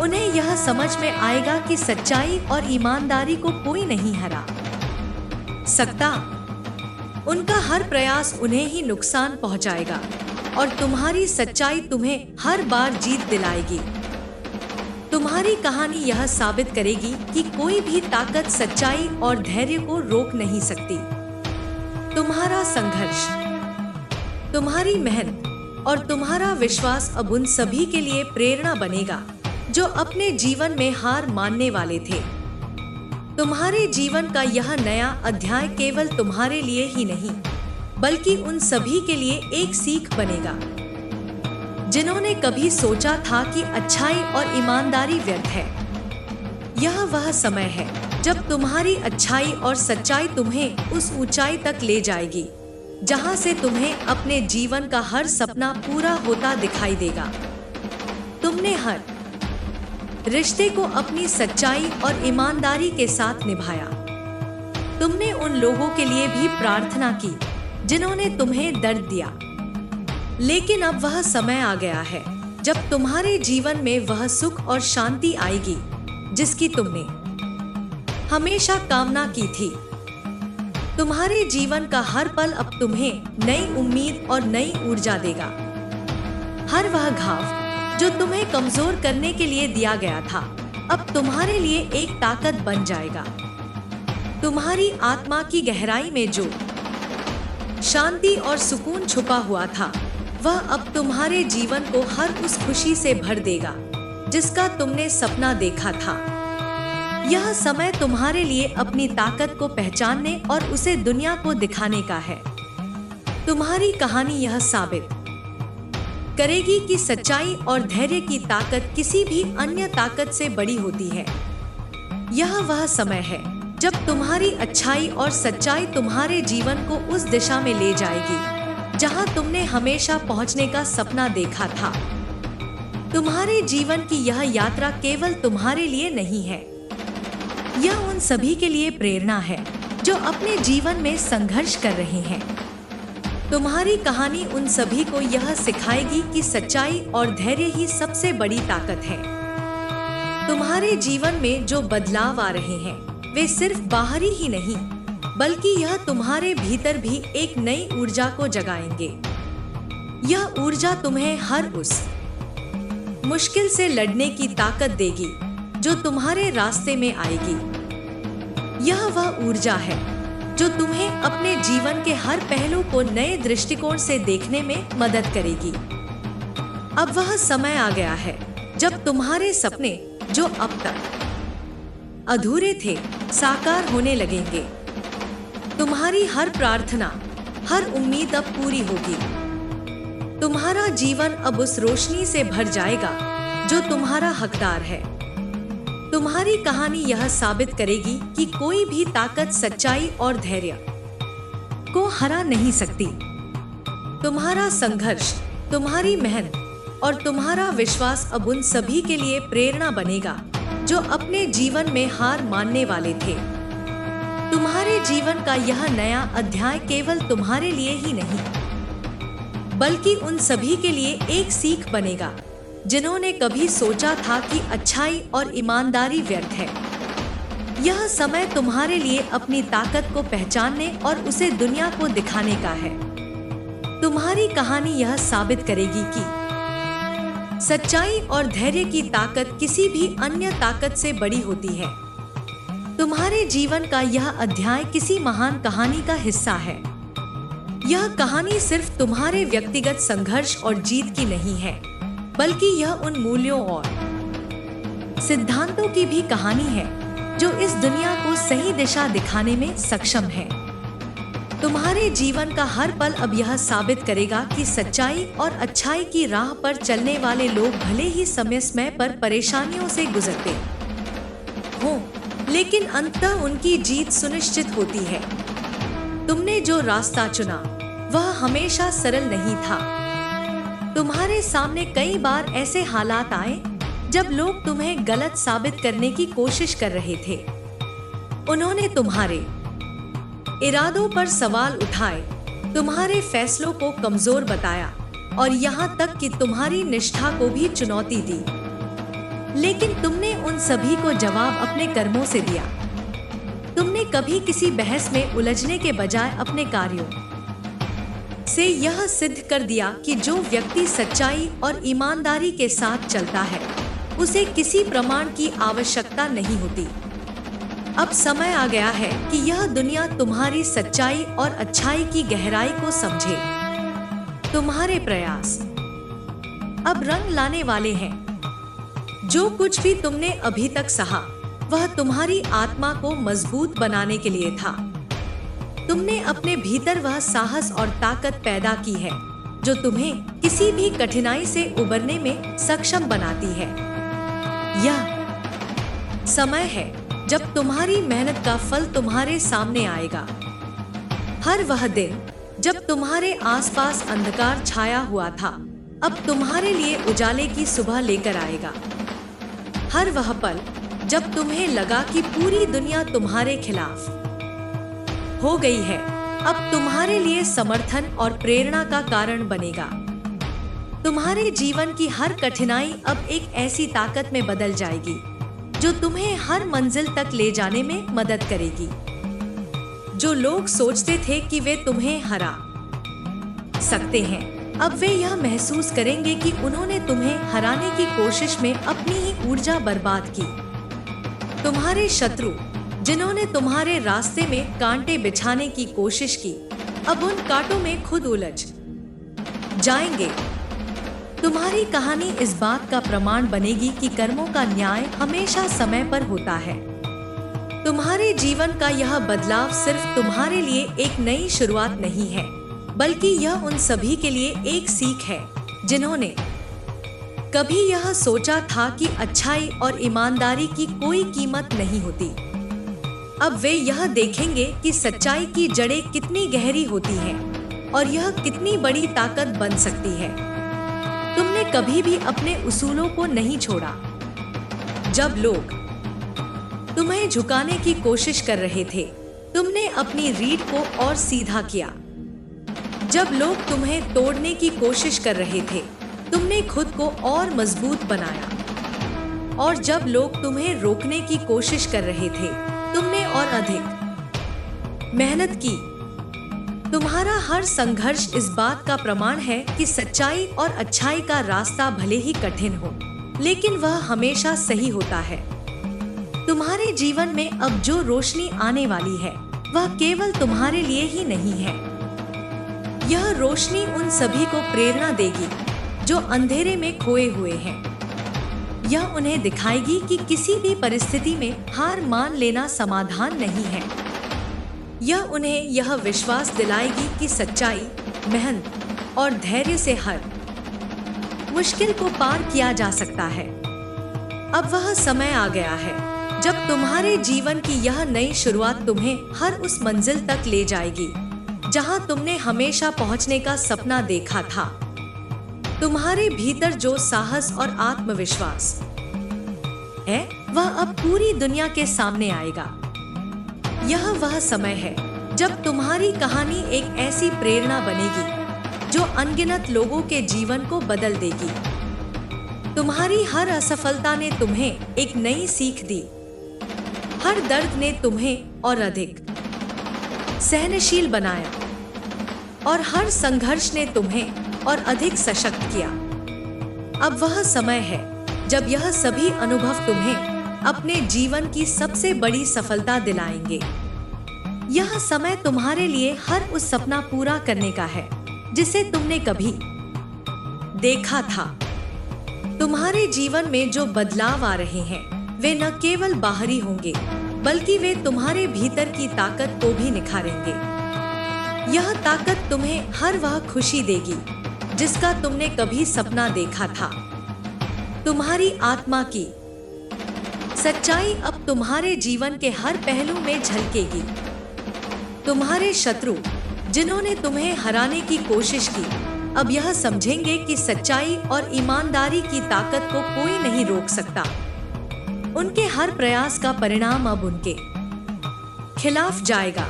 उन्हें यह समझ में आएगा कि सच्चाई और ईमानदारी को कोई नहीं हरा सकता। उनका हर प्रयास उन्हें ही नुकसान पहुंचाएगा और तुम्हारी सच्चाई तुम्हें हर बार जीत दिलाएगी। तुम्हारी कहानी यह साबित करेगी कि कोई भी ताकत सच्चाई और धैर्य को रोक नहीं सकती। तुम्हारा संघर्ष, तुम्हारी मेहनत और तुम्हारा विश्वास अब उन सभी के लिए प्रेरणा बनेगा जो अपने जीवन में हार मानने वाले थे। तुम्हारे जीवन का यह नया अध्याय केवल तुम्हारे लिए ही नहीं, बल्कि उन सभी के लिए एक सीख बनेगा जिन्होंने कभी सोचा था कि अच्छाई और ईमानदारी व्यर्थ है। यह वह समय है जब तुम्हारी अच्छाई और सच्चाई तुम्हें उस ऊंचाई तक ले जाएगी जहां से तुम्हें अपने जीवन का हर सपना पूरा होता दिखाई देगा। तुमने हर रिश्ते को अपनी सच्चाई और ईमानदारी के साथ निभाया। तुमने उन लोगों के लिए भी प्रार्थना की जिन्होंने तुम्हें दर्द दिया, लेकिन अब वह समय आ गया है जब तुम्हारे जीवन में वह सुख और शांति आएगी जिसकी तुमने हमेशा कामना की थी। तुम्हारे जीवन का हर पल अब तुम्हें नई उम्मीद और नई ऊर्जा देगा। हर वह घाव जो तुम्हें कमजोर करने के लिए दिया गया था अब तुम्हारे लिए एक ताकत बन जाएगा। तुम्हारी आत्मा की गहराई में जो शांति और सुकून छुपा हुआ था वह अब तुम्हारे जीवन को हर उस खुशी से भर देगा जिसका तुमने सपना देखा था। यह समय तुम्हारे लिए अपनी ताकत को पहचानने और उसे दुनिया को दिखाने का है। तुम्हारी कहानी यह साबित करेगी कि सच्चाई और धैर्य की ताकत किसी भी अन्य ताकत से बड़ी होती है। यह वह समय है जब तुम्हारी अच्छाई और सच्चाई तुम्हारे जीवन को उस दिशा में ले जाएगी जहां तुमने हमेशा पहुंचने का सपना देखा था। तुम्हारे जीवन की यह यात्रा केवल तुम्हारे लिए नहीं है, यह उन सभी के लिए प्रेरणा है जो अपने जीवन में संघर्ष कर रहे हैं। तुम्हारी कहानी उन सभी को यह सिखाएगी कि सच्चाई और धैर्य ही सबसे बड़ी ताकत है। तुम्हारे जीवन में जो बदलाव आ रहे हैं वे सिर्फ बाहरी ही नहीं बल्कि यह तुम्हारे भीतर भी एक नई ऊर्जा को जगाएंगे। यह ऊर्जा तुम्हें हर उस मुश्किल से लड़ने की ताकत देगी जो तुम्हारे रास्ते में आएगी। यह वह ऊर्जा है जो तुम्हें अपने जीवन के हर पहलू को नए दृष्टिकोण से देखने में मदद करेगी। अब वह समय आ गया है जब तुम्हारे सपने जो अब तक अधूरे थे साकार होने लगेंगे। तुम्हारी हर प्रार्थना, हर उम्मीद अब पूरी होगी। तुम्हारा जीवन अब उस रोशनी से भर जाएगा जो तुम्हारा हकदार है। तुम्हारी कहानी यह साबित करेगी कि कोई भी ताकत सच्चाई और धैर्य को हरा नहीं सकती। तुम्हारा संघर्ष, तुम्हारी मेहनत और तुम्हारा विश्वास अब उन सभी के लिए प्रेरणा बनेगा जो अपने जीवन में हार मानने वाले थे। तुम्हारे जीवन का यह नया अध्याय केवल तुम्हारे लिए ही नहीं बल्कि उन सभी के लिए एक सीख बनेगा जिन्होंने कभी सोचा था कि अच्छाई और ईमानदारी व्यर्थ है। यह समय तुम्हारे लिए अपनी ताकत को पहचानने और उसे दुनिया को दिखाने का है। तुम्हारी कहानी यह साबित करेगी कि सच्चाई और धैर्य की ताकत किसी भी अन्य ताकत से बड़ी होती है। तुम्हारे जीवन का यह अध्याय किसी महान कहानी का हिस्सा है। यह कहानी सिर्फ तुम्हारे व्यक्तिगत संघर्ष और जीत की नहीं है बल्कि यह उन मूल्यों और सिद्धांतों की भी कहानी है जो इस दुनिया को सही दिशा दिखाने में सक्षम है। तुम्हारे जीवन का हर पल अब यह साबित करेगा कि सच्चाई और अच्छाई की राह पर चलने वाले लोग भले ही समय पर परेशानियों से गुजरते हों, लेकिन अंततः उनकी जीत सुनिश्चित होती है। तुमने जो रास्ता चुना वह हमेशा सरल नहीं था। तुम्हारे सामने कई बार ऐसे हालात आए जब लोग तुम्हें गलत साबित करने की कोशिश कर रहे थे। उन्होंने तुम्हारे इरादों पर सवाल उठाए, तुम्हारे फैसलों को कमजोर बताया और यहाँ तक कि तुम्हारी निष्ठा को भी चुनौती दी। लेकिन तुमने उन सभी को जवाब अपने कर्मों से दिया। तुमने कभी किसी बहस में उलझने के बजाय अपने कार्यों से यह सिद्ध कर दिया कि जो व्यक्ति सच्चाई और ईमानदारी के साथ चलता है उसे किसी प्रमाण की आवश्यकता नहीं होती। अब समय आ गया है कि यह दुनिया तुम्हारी सच्चाई और अच्छाई की गहराई को समझे। तुम्हारे प्रयास अब रंग लाने वाले हैं। जो कुछ भी तुमने अभी तक सहा वह तुम्हारी आत्मा को मजबूत बनाने के लिए था। तुमने अपने भीतर वह साहस और ताकत पैदा की है जो तुम्हें किसी भी कठिनाई से उबरने में सक्षम बनाती है। यह समय है जब तुम्हारी मेहनत का फल तुम्हारे सामने आएगा। हर वह दिन जब तुम्हारे आसपास अंधकार छाया हुआ था अब तुम्हारे लिए उजाले की सुबह लेकर आएगा। हर वह पल जब तुम्हें लगा कि पूरी दुनिया तुम्हारे खिलाफ हो गई है अब तुम्हारे लिए समर्थन और प्रेरणा का कारण बनेगा। तुम्हारे जीवन की हर कठिनाई अब एक ऐसी ताकत में बदल जाएगी जो तुम्हें हर मंजिल तक ले जाने में मदद करेगी। जो लोग सोचते थे कि वे तुम्हें हरा सकते हैं, अब वे यह महसूस करेंगे कि उन्होंने तुम्हें हराने की कोशिश में अपनी ही ऊर्जा बर्बाद की। तुम्हारे शत्रु जिन्होंने तुम्हारे रास्ते में कांटे बिछाने की कोशिश की, अब उन कांटों में खुद उलझ जाएंगे। तुम्हारी कहानी इस बात का प्रमाण बनेगी कि कर्मों का न्याय हमेशा समय पर होता है। तुम्हारे जीवन का यह बदलाव सिर्फ तुम्हारे लिए एक नई शुरुआत नहीं है, बल्कि यह उन सभी के लिए एक सीख है जिन्होंने कभी यह सोचा था कि अच्छाई और ईमानदारी की कोई कीमत नहीं होती। अब वे यह देखेंगे कि सच्चाई की जड़ें कितनी गहरी होती हैं और यह कितनी बड़ी ताकत बन सकती है। तुमने कभी भी अपने उसूलों को नहीं छोड़ा। जब लोग तुम्हें झुकाने की कोशिश कर रहे थे, तुमने अपनी रीढ़ को और सीधा किया। जब लोग तुम्हें तोड़ने की कोशिश कर रहे थे, तुमने खुद को और मजबूत बनाया। और जब लोग तुम्हें रोकने की कोशिश कर रहे थे, तुमने और अधिक मेहनत की। तुम्हारा हर संघर्ष इस बात का प्रमाण है कि सच्चाई और अच्छाई का रास्ता भले ही कठिन हो, लेकिन वह हमेशा सही होता है। तुम्हारे जीवन में अब जो रोशनी आने वाली है, वह केवल तुम्हारे लिए ही नहीं है। यह रोशनी उन सभी को प्रेरणा देगी जो अंधेरे में खोए हुए हैं। यह उन्हें दिखाएगी कि किसी भी परिस्थिति में हार मान लेना समाधान नहीं है। यह उन्हें यह विश्वास दिलाएगी कि सच्चाई, मेहनत और धैर्य से हर मुश्किल को पार किया जा सकता है। अब वह समय आ गया है जब तुम्हारे जीवन की यह नई शुरुआत तुम्हें हर उस मंजिल तक ले जाएगी जहां तुमने हमेशा पहुंचने का सपना देखा था। तुम्हारे भीतर जो साहस और आत्मविश्वास है, वह अब पूरी दुनिया के सामने आएगा। यह वह समय है जब तुम्हारी कहानी एक ऐसी प्रेरणा बनेगी जो अनगिनत लोगों के जीवन को बदल देगी। तुम्हारी हर असफलता ने तुम्हें एक नई सीख दी। हर दर्द ने तुम्हें और अधिक सहनशील बनाया और हर संघर्ष ने तुम्हें और अधिक सशक्त किया। अब वह समय है जब यह सभी अनुभव तुम्हें अपने जीवन की सबसे बड़ी सफलता दिलाएंगे। यह समय तुम्हारे लिए हर उस सपना पूरा करने का है जिसे तुमने कभी देखा था। तुम्हारे जीवन में जो बदलाव आ रहे हैं, वे न केवल बाहरी होंगे, बल्कि वे तुम्हारे भीतर की ताकत को भी निखारेंगे। यह ताकत तुम्हें हर वह खुशी देगी जिसका तुमने कभी सपना देखा था। तुम्हारी आत्मा की सच्चाई अब तुम्हारे जीवन के हर पहलू में झलकेगी। तुम्हारे शत्रु जिन्होंने तुम्हें हराने की कोशिश की, अब यह समझेंगे कि सच्चाई और ईमानदारी की ताकत को कोई नहीं रोक सकता। उनके हर प्रयास का परिणाम अब उनके खिलाफ जाएगा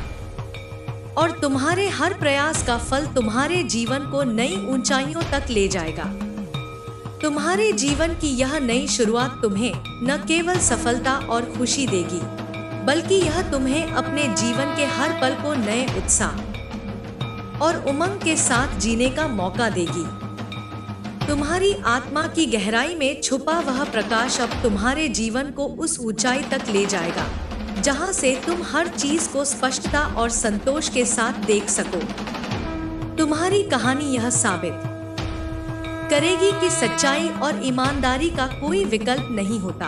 और तुम्हारे हर प्रयास का फल तुम्हारे जीवन को नई ऊंचाइयों तक ले जाएगा। तुम्हारे जीवन की यह नई शुरुआत तुम्हें न केवल सफलता और खुशी देगी, बल्कि यह तुम्हें अपने जीवन के हर पल को नए उत्साह और उमंग के साथ जीने का मौका देगी। तुम्हारी आत्मा की गहराई में छुपा वह प्रकाश अब तुम्हारे जीवन को उस ऊंचाई तक ले जाएगा जहां से तुम हर चीज को स्पष्टता और संतोष के साथ देख सको। तुम्हारी कहानी यह साबित करेगी कि सच्चाई और ईमानदारी का कोई विकल्प नहीं होता।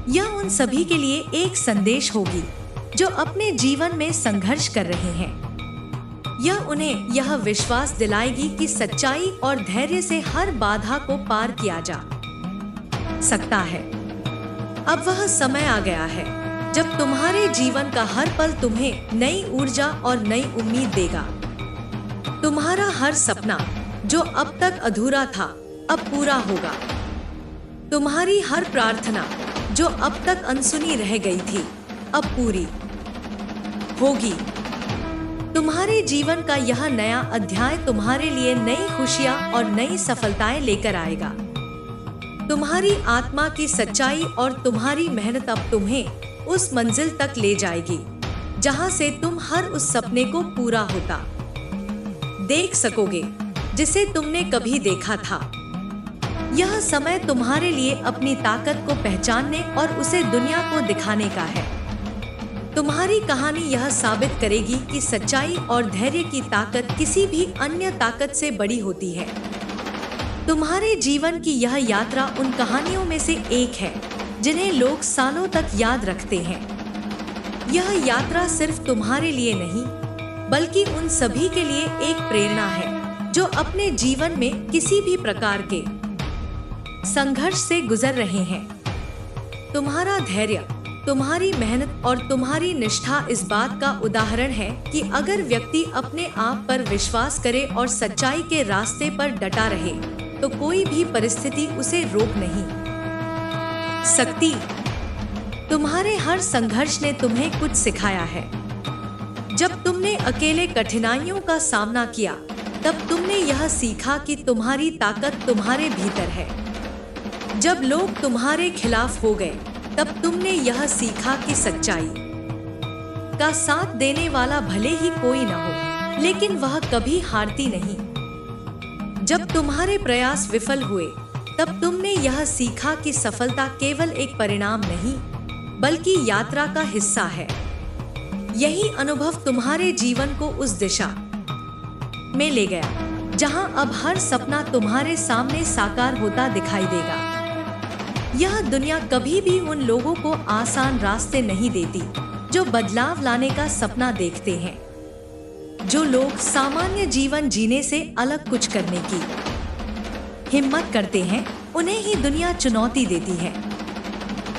यह उन सभी के लिए एक संदेश होगी जो अपने जीवन में संघर्ष कर रहे हैं। यह उन्हें यह विश्वास दिलाएगी कि सच्चाई और धैर्य से हर बाधा को पार किया जा सकता है। अब वह समय आ गया है जब तुम्हारे जीवन का हर पल तुम्हें नई ऊर्जा और नई उम्मीद देगा। तुम्हारा हर सपना जो अब तक अधूरा था, अब पूरा होगा। तुम्हारी हर प्रार्थना जो अब तक अनसुनी रह गई थी, अब पूरी होगी। तुम्हारे जीवन का यह नया अध्याय तुम्हारे लिए नई खुशियाँ और नई सफलताएं लेकर आएगा। तुम्हारी आत्मा की सच्चाई और तुम्हारी मेहनत अब तुम्हें उस मंजिल तक ले जाएगी जहां से तुम हर उस सपने को पूरा होता देख सकोगे जिसे तुमने कभी देखा था। यह समय तुम्हारे लिए अपनी ताकत को पहचानने और उसे दुनिया को दिखाने का है। तुम्हारी कहानी यह साबित करेगी कि सच्चाई और धैर्य की ताकत किसी भी अन्य ताकत से बड़ी होती है। तुम्हारे जीवन की यह यात्रा उन कहानियों में से एक है जिन्हें लोग सालों तक याद रखते हैं। यह यात्रा सिर्फ तुम्हारे लिए नहीं बल्कि उन सभी के लिए एक प्रेरणा है जो अपने जीवन में किसी भी प्रकार के संघर्ष से गुजर रहे हैं। तुम्हारा धैर्य, तुम्हारी मेहनत और तुम्हारी निष्ठा इस बात का उदाहरण है कि अगर व्यक्ति अपने आप पर विश्वास करे और सच्चाई के रास्ते पर डटा रहे तो कोई भी परिस्थिति उसे रोक नहीं सकती। तुम्हारे हर संघर्ष ने तुम्हें कुछ सिखाया है। जब तुमने अकेले कठिनाइयों का सामना किया तब तुमने यह सीखा कि तुम्हारी ताकत तुम्हारे भीतर है। जब लोग तुम्हारे खिलाफ हो गए तब तुमने यह सीखा कि सच्चाई का साथ देने वाला भले ही कोई न हो लेकिन वह कभी हारती नहीं। जब तुम्हारे प्रयास विफल हुए तब तुमने यह सीखा कि सफलता केवल एक परिणाम नहीं बल्कि यात्रा का हिस्सा है। यही अनुभव तुम्हारे जीवन को उस दिशा में ले गया जहां अब हर सपना तुम्हारे सामने साकार होता दिखाई देगा। यह दुनिया कभी भी उन लोगों को आसान रास्ते नहीं देती जो बदलाव लाने का सपना देखते हैं। जो लोग सामान्य जीवन जीने से अलग कुछ करने की हिम्मत करते हैं उन्हें ही दुनिया चुनौती देती है।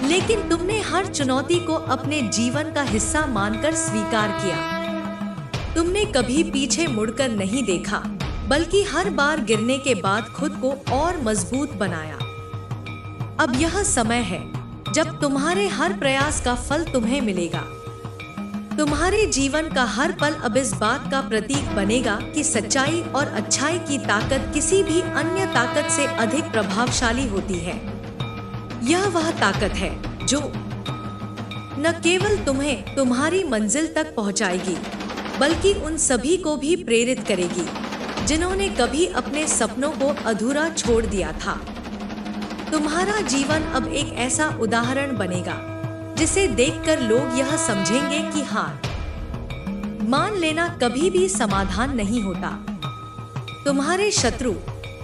लेकिन तुमने हर चुनौती को अपने जीवन का हिस्सा मानकर स्वीकार किया। तुमने कभी पीछे मुड़कर नहीं देखा बल्कि हर बार गिरने के बाद खुद को और मजबूत बनाया। अब यह समय है जब तुम्हारे हर प्रयास का फल तुम्हें मिलेगा। तुम्हारे जीवन का हर पल अब इस बात का प्रतीक बनेगा कि सच्चाई और अच्छाई की ताकत किसी भी अन्य ताकत से अधिक प्रभावशाली होती है। यह वह ताकत है जो न केवल तुम्हें तुम्हारी मंजिल तक पहुंचाएगी बल्कि उन सभी को भी प्रेरित करेगी जिन्होंने कभी अपने सपनों को अधूरा छोड़ दिया था। तुम्हारा जीवन अब एक ऐसा उदाहरण बनेगा जिसे देखकर लोग यह समझेंगे कि हार मान लेना कभी भी समाधान नहीं होता। तुम्हारे शत्रु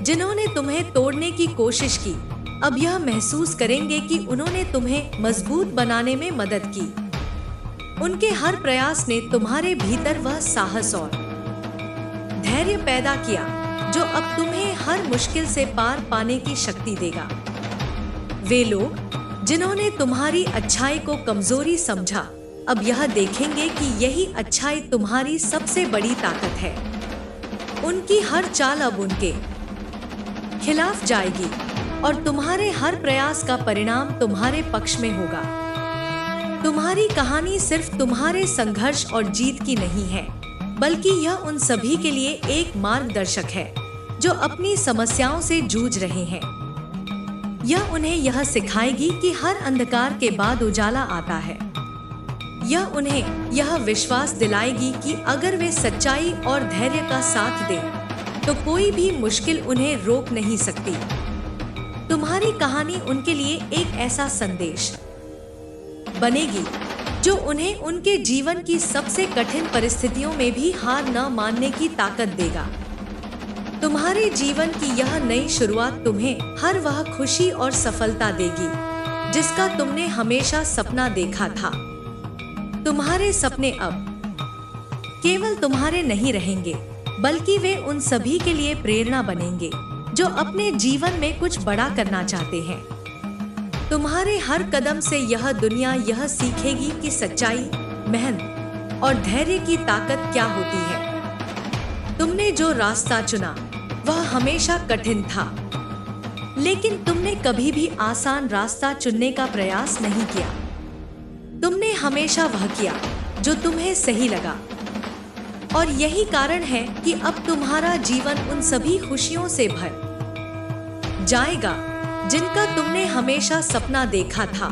जिन्होंने तुम्हें तोड़ने की कोशिश की अब यह महसूस करेंगे कि उन्होंने तुम्हें मजबूत बनाने में मदद की। उनके हर प्रयास ने तुम्हारे भीतर वह साहस और धैर्य पैदा किया जो अब तुम्हें हर मुश्किल से पार पाने की शक्ति देगा। वे लोग जिन्होंने तुम्हारी अच्छाई को कमजोरी समझा अब यह देखेंगे कि यही अच्छाई तुम्हारी सबसे बड़ी ताकत है। उनकी हर चाल अब उनके खिलाफ जाएगी और तुम्हारे हर प्रयास का परिणाम तुम्हारे पक्ष में होगा। तुम्हारी कहानी सिर्फ तुम्हारे संघर्ष और जीत की नहीं है बल्कि यह उन सभी के लिए एक मार्गदर्शक है जो अपनी समस्याओं से जूझ रहे हैं। यह उन्हें यह सिखाएगी कि हर अंधकार के बाद उजाला आता है। यह उन्हें यह विश्वास दिलाएगी कि अगर वे सच्चाई और धैर्य का साथ दें तो कोई भी मुश्किल उन्हें रोक नहीं सकती। तुम्हारी कहानी उनके लिए एक ऐसा संदेश बनेगी जो उन्हें उनके जीवन की सबसे कठिन परिस्थितियों में भी हार न मानने की ताकत देगा। तुम्हारे जीवन की यह नई शुरुआत तुम्हें हर वह खुशी और सफलता देगी जिसका तुमने हमेशा सपना देखा था। तुम्हारे सपने अब केवल तुम्हारे नहीं रहेंगे बल्कि वे उन सभी के लिए प्रेरणा बनेंगे जो अपने जीवन में कुछ बड़ा करना चाहते हैं। तुम्हारे हर कदम से यह दुनिया यह सीखेगी कि सच्चाई, मेहनत और धैर्य की ताकत क्या होती है। तुमने जो रास्ता चुना वह हमेशा कठिन था लेकिन तुमने कभी भी आसान रास्ता चुनने का प्रयास नहीं किया। तुमने हमेशा वह किया जो तुम्हें सही लगा और यही कारण है कि अब तुम्हारा जीवन उन सभी खुशियों से भर जाएगा जिनका तुमने हमेशा सपना देखा था।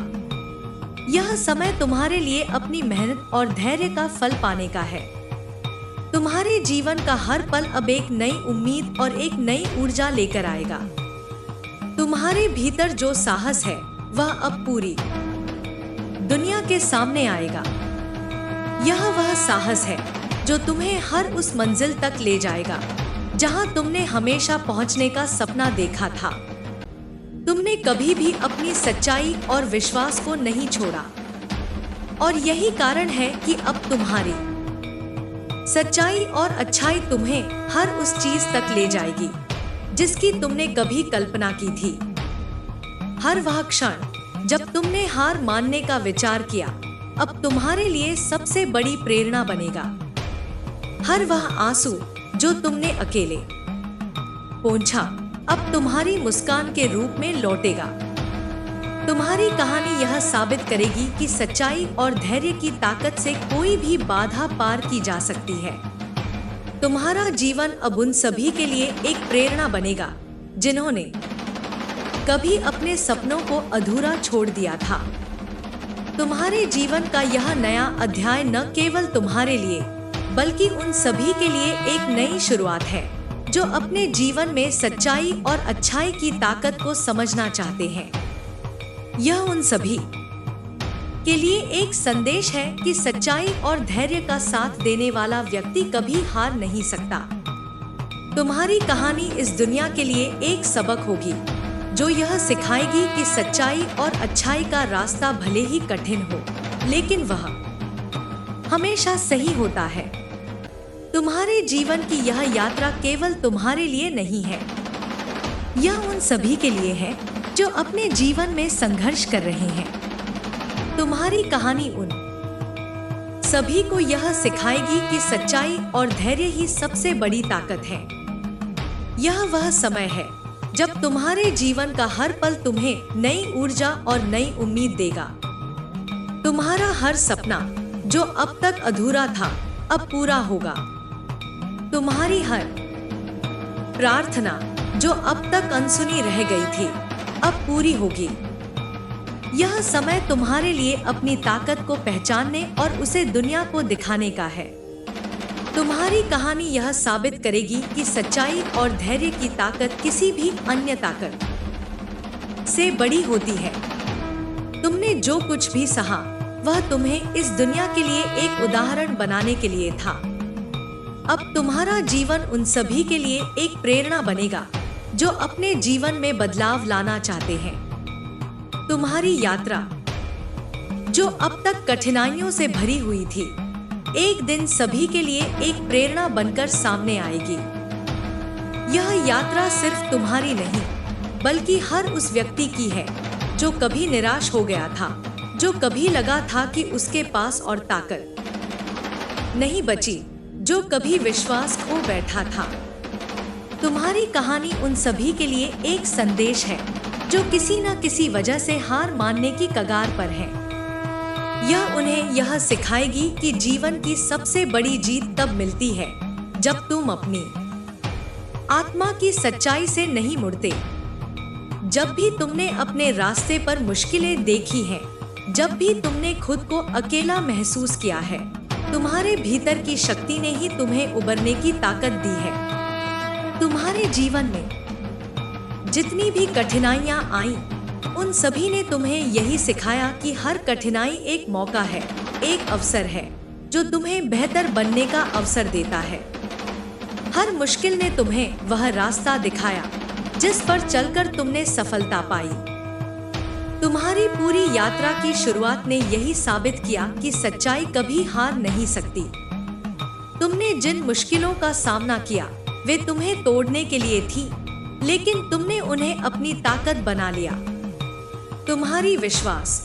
यह समय तुम्हारे लिए अपनी मेहनत और धैर्य का फल पाने का है। तुम्हारे जीवन का हर पल अब एक नई उम्मीद और एक नई ऊर्जा लेकर आएगा। तुम्हारे भीतर जो साहस है वह अब पूरी दुनिया के सामने आएगा। यह वह साहस है जो तुम्हें हर उस मंजिल तक ले जाएगा जहां तुमने हमेशा पहुंचने का सपना देखा था। तुमने कभी भी अपनी सच्चाई और विश्वास को नहीं छोड़ा और यही कारण है कि अब तुम्हारी सच्चाई और अच्छाई तुम्हें हर उस चीज तक ले जाएगी जिसकी तुमने कभी कल्पना की थी। हर वह क्षण जब तुमने हार मानने का विचार किया अब तुम्हारे लिए सबसे बड़ी प्रेरणा बनेगा। हर वह आंसू जो तुमने अकेले पोंछा अब तुम्हारी मुस्कान के रूप में लौटेगा। तुम्हारी कहानी यह साबित करेगी कि सच्चाई और धैर्य की ताकत से कोई भी बाधा पार की जा सकती है। तुम्हारा जीवन अब उन सभी के लिए एक प्रेरणा बनेगा जिन्होंने कभी अपने सपनों को अधूरा छोड़ दिया था। तुम्हारे जीवन का यह नया अध्याय न केवल तुम्हारे लिए बल्कि उन सभी के लिए एक नई शुरुआत है जो अपने जीवन में सच्चाई और अच्छाई की ताकत को समझना चाहते हैं। यह उन सभी के लिए एक संदेश है कि सच्चाई और धैर्य का साथ देने वाला व्यक्ति कभी हार नहीं सकता। तुम्हारी कहानी इस दुनिया के लिए एक सबक होगी जो यह सिखाएगी कि सच्चाई और अच्छाई का रास्ता भले ही कठिन हो लेकिन वह हमेशा सही होता है। तुम्हारे जीवन की यह यात्रा केवल तुम्हारे लिए नहीं है, यह उन सभी के लिए है जो अपने जीवन में संघर्ष कर रहे हैं। तुम्हारी कहानी उन सभी को यह सिखाएगी कि सच्चाई और धैर्य ही सबसे बड़ी ताकत है। यह वह समय है जब तुम्हारे जीवन का हर पल तुम्हें नई ऊर्जा और नई उम्मीद देगा। तुम्हारा हर सपना जो अब तक अधूरा था अब पूरा होगा। तुम्हारी हर प्रार्थना जो अब तक अनसुनी रह गई थी अब पूरी होगी। यह समय तुम्हारे लिए अपनी ताकत को पहचानने और उसे दुनिया को दिखाने का है। तुम्हारी कहानी यह साबित करेगी कि सच्चाई और धैर्य की ताकत किसी भी अन्य ताकत से बड़ी होती है। तुमने जो कुछ भी सहा वह तुम्हें इस दुनिया के लिए एक उदाहरण बनाने के लिए था। अब तुम्हारा जीवन उन सभी के लिए एक प्रेरणा बनेगा जो अपने जीवन में बदलाव लाना चाहते हैं। तुम्हारी यात्रा जो अब तक कठिनाइयों से भरी हुई थी एक दिन सभी के लिए एक प्रेरणा बनकर सामने आएगी। यह यात्रा सिर्फ तुम्हारी नहीं बल्कि हर उस व्यक्ति की है जो कभी निराश हो गया था, जो कभी लगा था कि उसके पास और ताकत नहीं बची, जो कभी विश्वास खो बैठा था। तुम्हारी कहानी उन सभी के लिए एक संदेश है जो किसी न किसी वजह से हार मानने की कगार पर है। यह उन्हें यह सिखाएगी कि जीवन की सबसे बड़ी जीत तब मिलती है जब तुम अपनी आत्मा की सच्चाई से नहीं मुड़ते। जब भी तुमने अपने रास्ते पर मुश्किलें देखी हैं, जब भी तुमने खुद को अकेला महसूस किया है, तुम्हारे भीतर की शक्ति ने ही तुम्हें उबरने की ताकत दी है। तुम्हारे जीवन में जितनी भी कठिनाइयां आईं, उन सभी ने तुम्हें यही सिखाया कि हर कठिनाई एक मौका है, एक अवसर है जो तुम्हें बेहतर बनने का अवसर देता है। हर मुश्किल ने तुम्हें वह रास्ता दिखाया जिस पर चलकर तुमने सफलता पाई। तुम्हारी पूरी यात्रा की शुरुआत ने यही साबित किया कि सच्चाई कभी हार नहीं सकती। तुमने जिन मुश्किलों का सामना किया वे तुम्हें तोड़ने के लिए थी, लेकिन तुमने उन्हें अपनी ताकत बना लिया। तुम्हारी विश्वास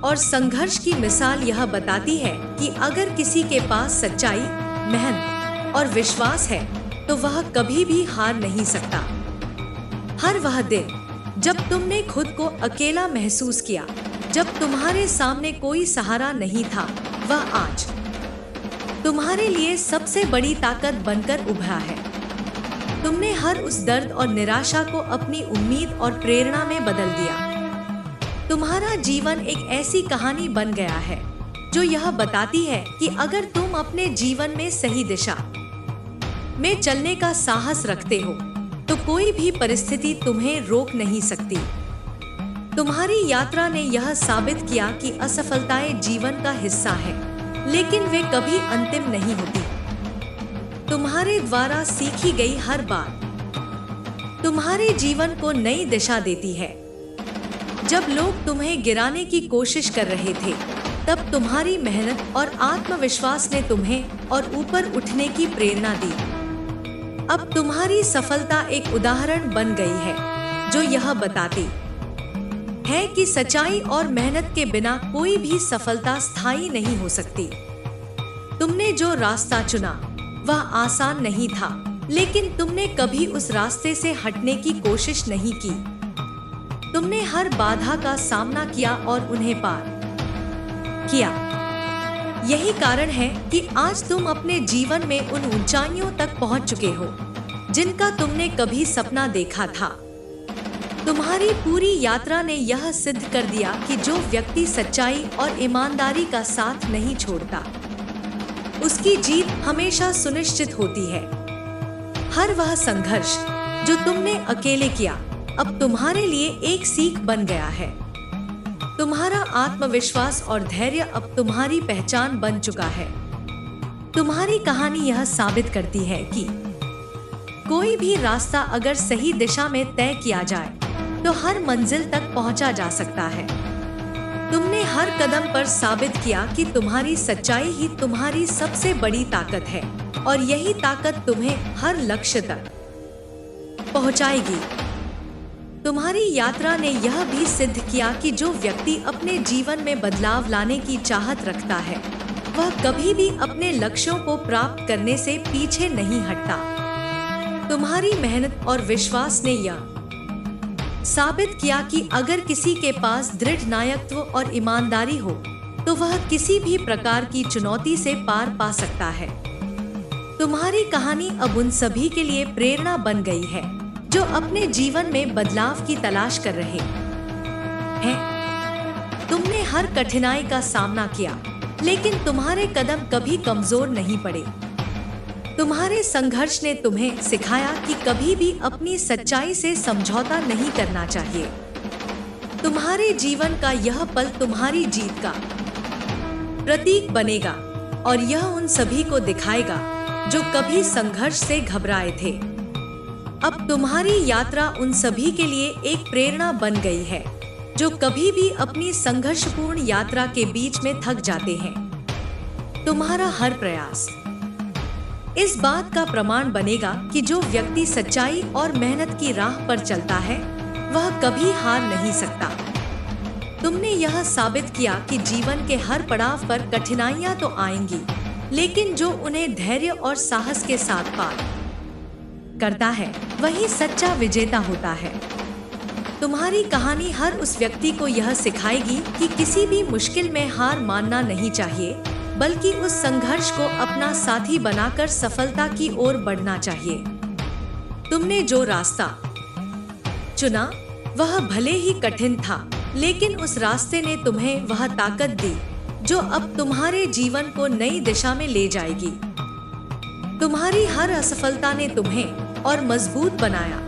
और संघर्ष की मिसाल यह बताती है कि अगर किसी के पास सच्चाई, मेहनत और विश्वास है तो वह कभी भी हार नहीं सकता। हर वह दिन जब तुमने खुद को अकेला महसूस किया, जब तुम्हारे सामने कोई सहारा नहीं था, वह आज तुम्हारे लिए सबसे बड़ी ताकत बनकर उभरा है। तुमने हर उस दर्द और निराशा को अपनी उम्मीद और प्रेरणा में बदल दिया। तुम्हारा जीवन एक ऐसी कहानी बन गया है जो यह बताती है कि अगर तुम अपने जीवन में सही दिशा में चलने का साहस रखते हो तो कोई भी परिस्थिति तुम्हें रोक नहीं सकती। तुम्हारी यात्रा ने यह साबित किया कि असफलताएं जीवन का हिस्सा है, लेकिन वे कभी अंतिम नहीं होती। तुम्हारे द्वारा सीखी गई हर बात तुम्हारे जीवन को नई दिशा देती है। जब लोग तुम्हें गिराने की कोशिश कर रहे थे, तब तुम्हारी मेहनत और आत्मविश्वास ने तुम्हें और ऊपर उठने की प्रेरणा दी। अब तुम्हारी सफलता एक उदाहरण बन गई है जो यह बताती है कि सच्चाई और मेहनत के बिना कोई भी सफलता स्थायी नहीं हो सकती। तुमने जो रास्ता चुना वह आसान नहीं था, लेकिन तुमने कभी उस रास्ते से हटने की कोशिश नहीं की। तुमने हर बाधा का सामना किया और उन्हें पार किया। यही कारण है कि आज तुम अपने जीवन में उन ऊंचाइयों तक पहुंच चुके हो जिनका तुमने कभी सपना देखा था। तुम्हारी पूरी यात्रा ने यह सिद्ध कर दिया कि जो व्यक्ति सच्चाई और ईमानदारी का साथ नहीं छोड़ता, उसकी जीत हमेशा सुनिश्चित होती है। हर वह संघर्ष जो तुमने अकेले किया, अब तुम्हारे लिए एक सीख बन गया है। तुम्हारा आत्मविश्वास और धैर्य अब तुम्हारी पहचान बन चुका है। तुम्हारी कहानी यह साबित करती है कि कोई भी रास्ता अगर सही दिशा में तय किया जाए तो हर मंजिल तक पहुंचा जा सकता है। तुमने हर कदम पर साबित किया कि तुम्हारी सच्चाई ही तुम्हारी सबसे बड़ी ताकत है और यही ताकत तुम्हें हर लक्ष्य तक पहुंचाएगी। तुम्हारी यात्रा ने यह भी सिद्ध किया कि जो व्यक्ति अपने जीवन में बदलाव लाने की चाहत रखता है, वह कभी भी अपने लक्ष्यों को प्राप्त करने से पीछे नहीं हटता। तुम्हारी मेहनत और विश्वास ने यह साबित किया कि अगर किसी के पास दृढ़ नायकत्व और ईमानदारी हो, तो वह किसी भी प्रकार की चुनौती से पार पा सकता है। तुम्हारी कहानी अब उन सभी के लिए प्रेरणा बन गई है जो अपने जीवन में बदलाव की तलाश कर रहे हैं। तुमने हर कठिनाई का सामना किया, लेकिन तुम्हारे कदम कभी कमजोर नहीं पड़े। तुम्हारे संघर्ष ने तुम्हें सिखाया कि कभी भी अपनी सच्चाई से समझौता नहीं करना चाहिए। तुम्हारे जीवन का यह पल तुम्हारी जीत का प्रतीक बनेगा और यह उन सभी को दिखाएगा जो कभी संघर्ष से घबराए थे। अब तुम्हारी यात्रा उन सभी के लिए एक प्रेरणा बन गई है जो कभी भी अपनी संघर्षपूर्ण यात्रा के बीच में थक जाते हैं। तुम्हारा हर प्रयास इस बात का प्रमाण बनेगा कि जो व्यक्ति सच्चाई और मेहनत की राह पर चलता है, वह कभी हार नहीं सकता। तुमने यह साबित किया कि जीवन के हर पड़ाव पर कठिनाइयां तो आएंगी, लेकिन जो उन्हें धैर्य और साहस के साथ पार करता है, वही सच्चा विजेता होता है। तुम्हारी कहानी हर उस व्यक्ति को यह सिखाएगी कि किसी भी मुश्किल में हार मानना नहीं चाहिए, बल्कि उस संघर्ष को अपना साथी बनाकर सफलता की ओर बढ़ना चाहिए। तुमने जो रास्ता चुना वह भले ही कठिन था, लेकिन उस रास्ते ने तुम्हें वह ताकत दी जो अब तुम्हारे जीवन को नई दिशा में ले जाएगी। तुम्हारी हर असफलता ने तुम्हें और मजबूत बनाया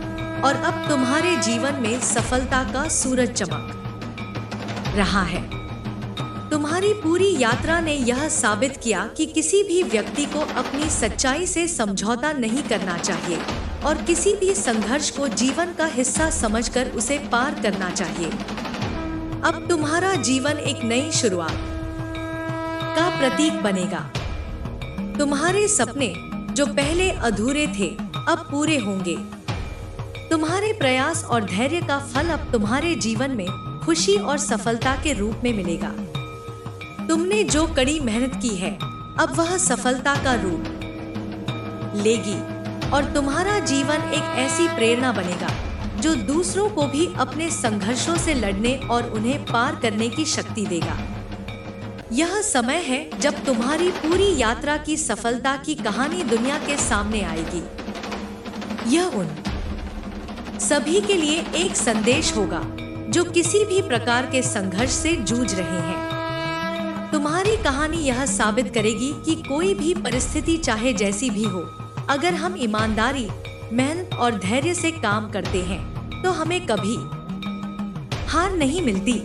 और अब तुम्हारे जीवन में सफलता का सूरज चमक रहा है। तुम्हारी पूरी यात्रा ने यह साबित किया कि किसी भी व्यक्ति को अपनी सच्चाई से समझौता नहीं करना चाहिए और किसी भी संघर्ष को जीवन का हिस्सा समझकर उसे पार करना चाहिए। अब तुम्हारा जीवन एक नई शुरुआत का प्रतीक बनेगा। तुम्हारे सपने जो पहले अधूरे थे, अब पूरे होंगे। तुम्हारे प्रयास और धैर्य का फल अब तुम्हारे जीवन में खुशी और सफलता के रूप में मिलेगा। तुमने जो कड़ी मेहनत की है, अब वह सफलता का रूप लेगी और तुम्हारा जीवन एक ऐसी प्रेरणा बनेगा जो दूसरों को भी अपने संघर्षों से लड़ने और उन्हें पार करने की शक्ति देगा। यह समय है जब तुम्हारी पूरी यात्रा की सफलता की कहानी दुनिया के सामने आएगी। यह उन सभी के लिए एक संदेश होगा जो किसी भी प्रकार के संघर्ष से जूझ रहे हैं। तुम्हारी कहानी यह साबित करेगी कि कोई भी परिस्थिति चाहे जैसी भी हो, अगर हम ईमानदारी, मेहनत और धैर्य से काम करते हैं तो हमें कभी हार नहीं मिलती।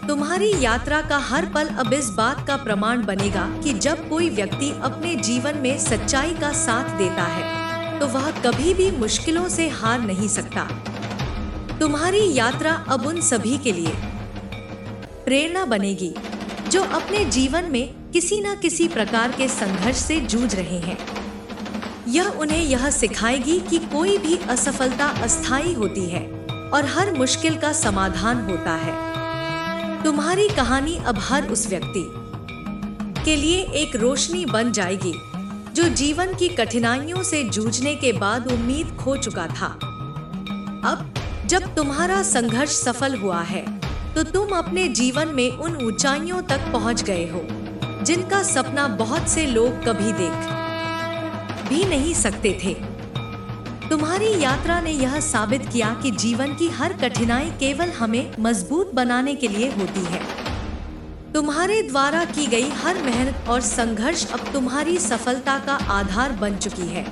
तुम्हारी यात्रा का हर पल अब इस बात का प्रमाण बनेगा कि जब कोई व्यक्ति अपने जीवन में सच्चाई का साथ देता है तो वह कभी भी मुश्किलों से हार नहीं सकता। तुम्हारी यात्रा अब उन सभी के लिए प्रेरणा बनेगी जो अपने जीवन में किसी न किसी प्रकार के संघर्ष से जूझ रहे हैं। यह उन्हें यह सिखाएगी कि कोई भी असफलता अस्थायी होती है और हर मुश्किल का समाधान होता है। तुम्हारी कहानी अब हर उस व्यक्ति के लिए एक रोशनी बन जाएगी जो जीवन की कठिनाइयों से जूझने के बाद उम्मीद खो चुका था। अब जब तुम्हारा संघर्ष सफल हुआ है तो तुम अपने जीवन में उन ऊंचाइयों तक पहुंच गए हो जिनका सपना बहुत से लोग कभी देख भी नहीं सकते थे। तुम्हारी यात्रा ने यह साबित किया कि जीवन की हर कठिनाई केवल हमें मजबूत बनाने के लिए होती है। तुम्हारे द्वारा की गई हर मेहनत और संघर्ष अब तुम्हारी सफलता का आधार बन चुकी है।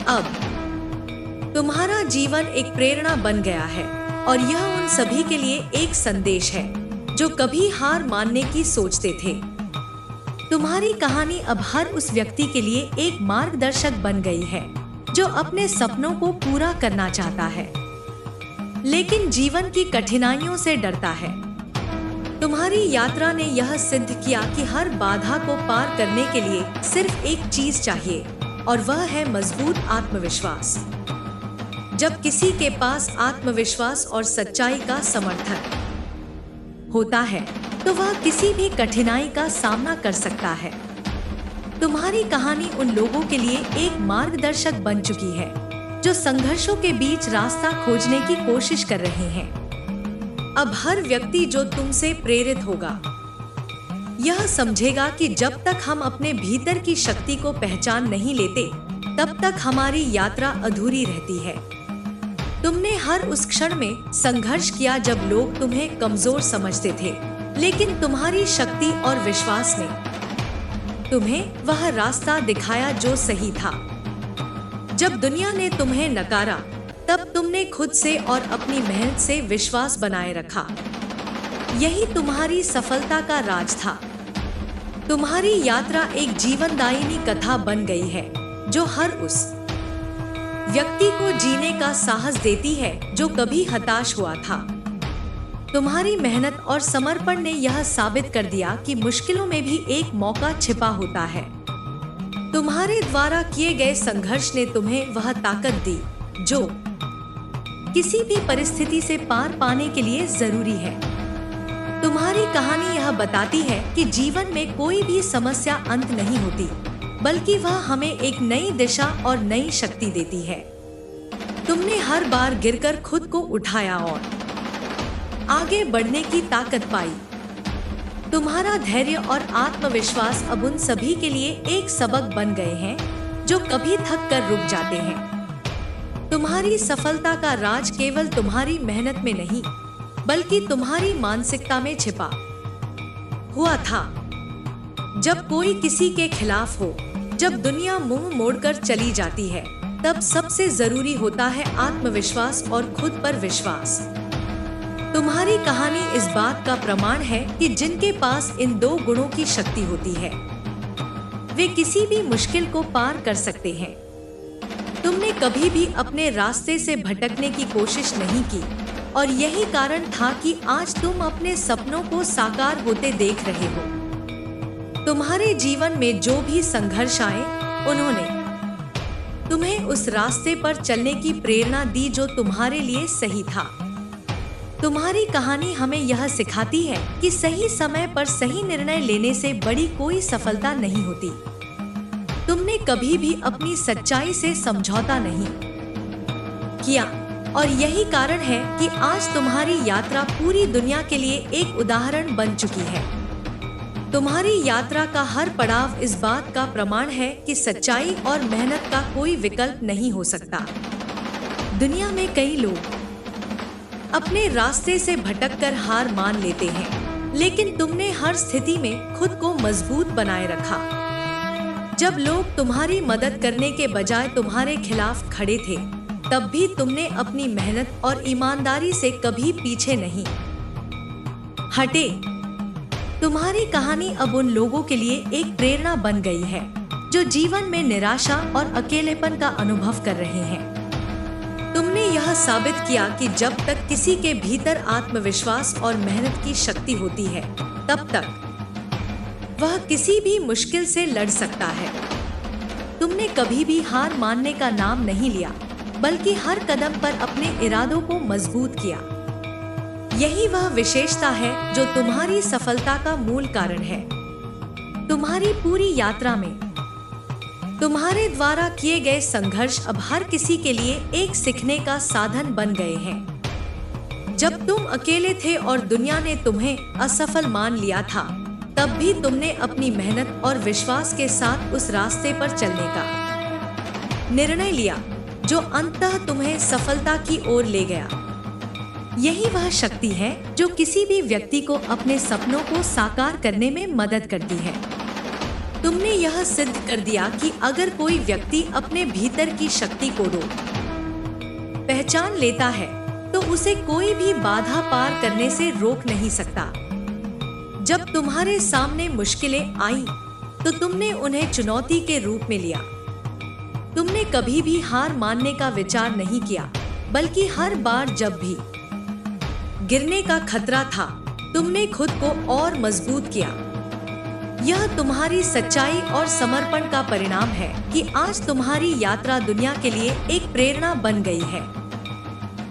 अब तुम्हारा जीवन एक प्रेरणा बन गया है और यह उन सभी के लिए एक संदेश है जो कभी हार मानने की सोचते थे। तुम्हारी कहानी अब हर उस व्यक्ति के लिए एक मार्गदर्शक बन गई है जो अपने सपनों को पूरा करना चाहता है लेकिन जीवन की कठिनाइयों से डरता है। तुम्हारी यात्रा ने यह सिद्ध किया कि हर बाधा को पार करने के लिए सिर्फ एक चीज चाहिए और वह है मजबूत आत्मविश्वास। जब किसी के पास आत्मविश्वास और सच्चाई का समर्थन होता है तो वह किसी भी कठिनाई का सामना कर सकता है। तुम्हारी कहानी उन लोगों के लिए एक मार्गदर्शक बन चुकी है जो संघर्षों के बीच रास्ता खोजने की कोशिश कर रहे हैं। अब हर व्यक्ति जो तुमसे प्रेरित होगा यह समझेगा कि जब तक हम अपने भीतर की शक्ति को पहचान नहीं लेते तब तक हमारी यात्रा अधूरी रहती है। तुमने हर उस क्षण में संघर्ष किया जब लोग तुम्हें कमजोर समझते थे, लेकिन तुम्हारी शक्ति और विश्वास ने तुम्हें वह रास्ता दिखाया जो सही था। जब दुनिया ने तुम्हें नकारा तब तुमने खुद से और अपनी मेहनत से विश्वास बनाए रखा। यही तुम्हारी सफलता का राज था। तुम्हारी यात्रा एक जीवनदायिनी कथा बन गई है जो हर उस व्यक्ति को जीने का साहस देती है जो कभी हताश हुआ था। तुम्हारी मेहनत और समर्पण ने यह साबित कर दिया कि मुश्किलों में भी एक मौका छिपा होता है। तुम्हारे द्वारा किए गए संघर्ष ने तुम्हें वह ताकत दी जो किसी भी परिस्थिति से पार पाने के लिए जरूरी है। तुम्हारी कहानी यह बताती है कि जीवन में कोई भी समस्या अंत नहीं होती, बल्कि वह हमें एक नई दिशा और नई शक्ति देती है। तुमने हर बार गिरकर खुद को उठाया और आगे बढ़ने की ताकत पाई। तुम्हारा धैर्य और आत्मविश्वास अब उन सभी के लिए एक सबक बन गए हैं जो कभी थक कर रुक जाते हैं। तुम्हारी सफलता का राज केवल तुम्हारी मेहनत में नहीं, बल्कि तुम्हारी मानसिकता में छिपा हुआ था। जब कोई किसी के खिलाफ हो, जब दुनिया मुंह मोड़कर चली जाती है, तब सबसे जरूरी होता है आत्मविश्वास और खुद पर विश्वास। तुम्हारी कहानी इस बात का प्रमाण है कि जिनके पास इन दो गुणों की शक्ति होती है वे किसी भी मुश्किल को पार कर सकते हैं। तुमने कभी भी अपने रास्ते से भटकने की कोशिश नहीं की और यही कारण था कि आज तुम अपने सपनों को साकार होते देख रहे हो। तुम्हारे जीवन में जो भी संघर्ष आए, उन्होंने तुम्हें उस रास्ते पर चलने की प्रेरणा दी जो तुम्हारे लिए सही था। तुम्हारी कहानी हमें यह सिखाती है कि सही समय पर सही निर्णय लेने से बड़ी कोई सफलता नहीं होती। तुमने कभी भी अपनी सच्चाई से समझौता नहीं किया और यही कारण है कि आज तुम्हारी यात्रा पूरी दुनिया के लिए एक उदाहरण बन चुकी है। तुम्हारी यात्रा का हर पड़ाव इस बात का प्रमाण है कि सच्चाई और मेहनत का कोई विकल्प नहीं हो सकता। दुनिया में कई लोग अपने रास्ते से भटककर हार मान लेते हैं, लेकिन तुमने हर स्थिति में खुद को मजबूत बनाए रखा। जब लोग तुम्हारी मदद करने के बजाय तुम्हारे खिलाफ खड़े थे, तब भी तुमने अपनी मेहनत और ईमानदारी से कभी पीछे नहीं हटे। तुम्हारी कहानी अब उन लोगों के लिए एक प्रेरणा बन गई है जो जीवन में निराशा और अकेलेपन का अनुभव कर रहे हैं। तुमने यह साबित किया कि जब तक किसी के भीतर आत्मविश्वास और मेहनत की शक्ति होती है, तब तक वह किसी भी मुश्किल से लड़ सकता है। तुमने कभी भी हार मानने का नाम नहीं लिया, बल्कि हर कदम पर अपने इरादों को मजबूत किया। यही वह विशेषता है जो तुम्हारी सफलता का मूल कारण है। तुम्हारी पूरी यात्रा में तुम्हारे द्वारा किए गए संघर्ष अब हर किसी के लिए एक सीखने का साधन बन गए हैं। जब तुम अकेले थे और दुनिया ने तुम्हें असफल मान लिया था, तब भी तुमने अपनी मेहनत और विश्वास के साथ उस रास्ते पर चलने का निर्णय लिया जो अंततः तुम्हें सफलता की ओर ले गया। यही वह शक्ति है जो किसी भी व्यक्ति को अपने सपनों को साकार करने में मदद करती है। तुमने यह सिद्ध कर दिया कि अगर कोई व्यक्ति अपने भीतर की शक्ति को पहचान लेता है, तो उसे कोई भी बाधा पार करने से रोक नहीं सकता। जब तुम्हारे सामने मुश्किलें आईं, तो तुमने उन्हें चुनौती के रूप में लिया। तुमने कभी भी हार मानने का विचार नहीं किया, बल्कि हर बार जब भी गिरने का खतरा था, तुमने खुद को और मजबूत किया। यह तुम्हारी सच्चाई और समर्पण का परिणाम है कि आज तुम्हारी यात्रा दुनिया के लिए एक प्रेरणा बन गई है।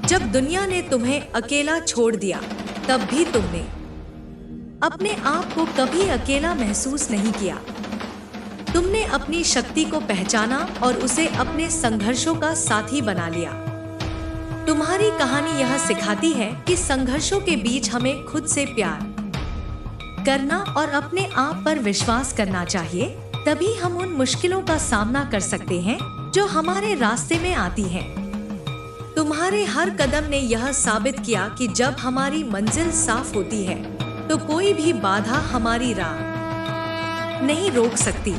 जब दुनिया ने तुम्हें अकेला छोड़ दिया, तब भी तुमने अपने आप को कभी अकेला महसूस नहीं किया। तुमने अपनी शक्ति को पहचाना और उसे अपने संघर्षों का साथी बना लिया। तुम्हारी कहानी यह सिखाती है कि संघर्षों के बीच हमें खुद से प्यार करना और अपने आप पर विश्वास करना चाहिए। तभी हम उन मुश्किलों का सामना कर सकते हैं जो हमारे रास्ते में आती हैं। तुम्हारे हर कदम ने यह साबित किया कि जब हमारी मंजिल साफ होती है, तो कोई भी बाधा हमारी राह नहीं रोक सकती।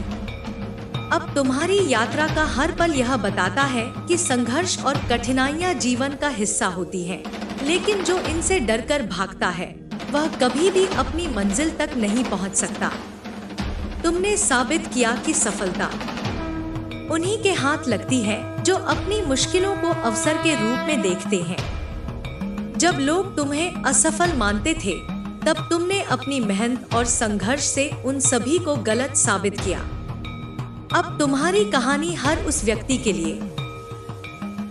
अब तुम्हारी यात्रा का हर पल यह बताता है कि संघर्ष और कठिनाइयां जीवन का हिस्सा होती हैं, लेकिन जो इनसे डरकर भागता है, वह कभी भी अपनी मंजिल तक नहीं पहुंच सकता। तुमने साबित किया कि सफलता उन्हीं के हाथ लगती है जो अपनी मुश्किलों को अवसर के रूप में देखते हैं। जब लोग तुम्हें असफल मानते थे, तब तुमने अपनी मेहनत और संघर्ष से उन सभी को गलत साबित किया। अब तुम्हारी कहानी हर उस व्यक्ति के लिए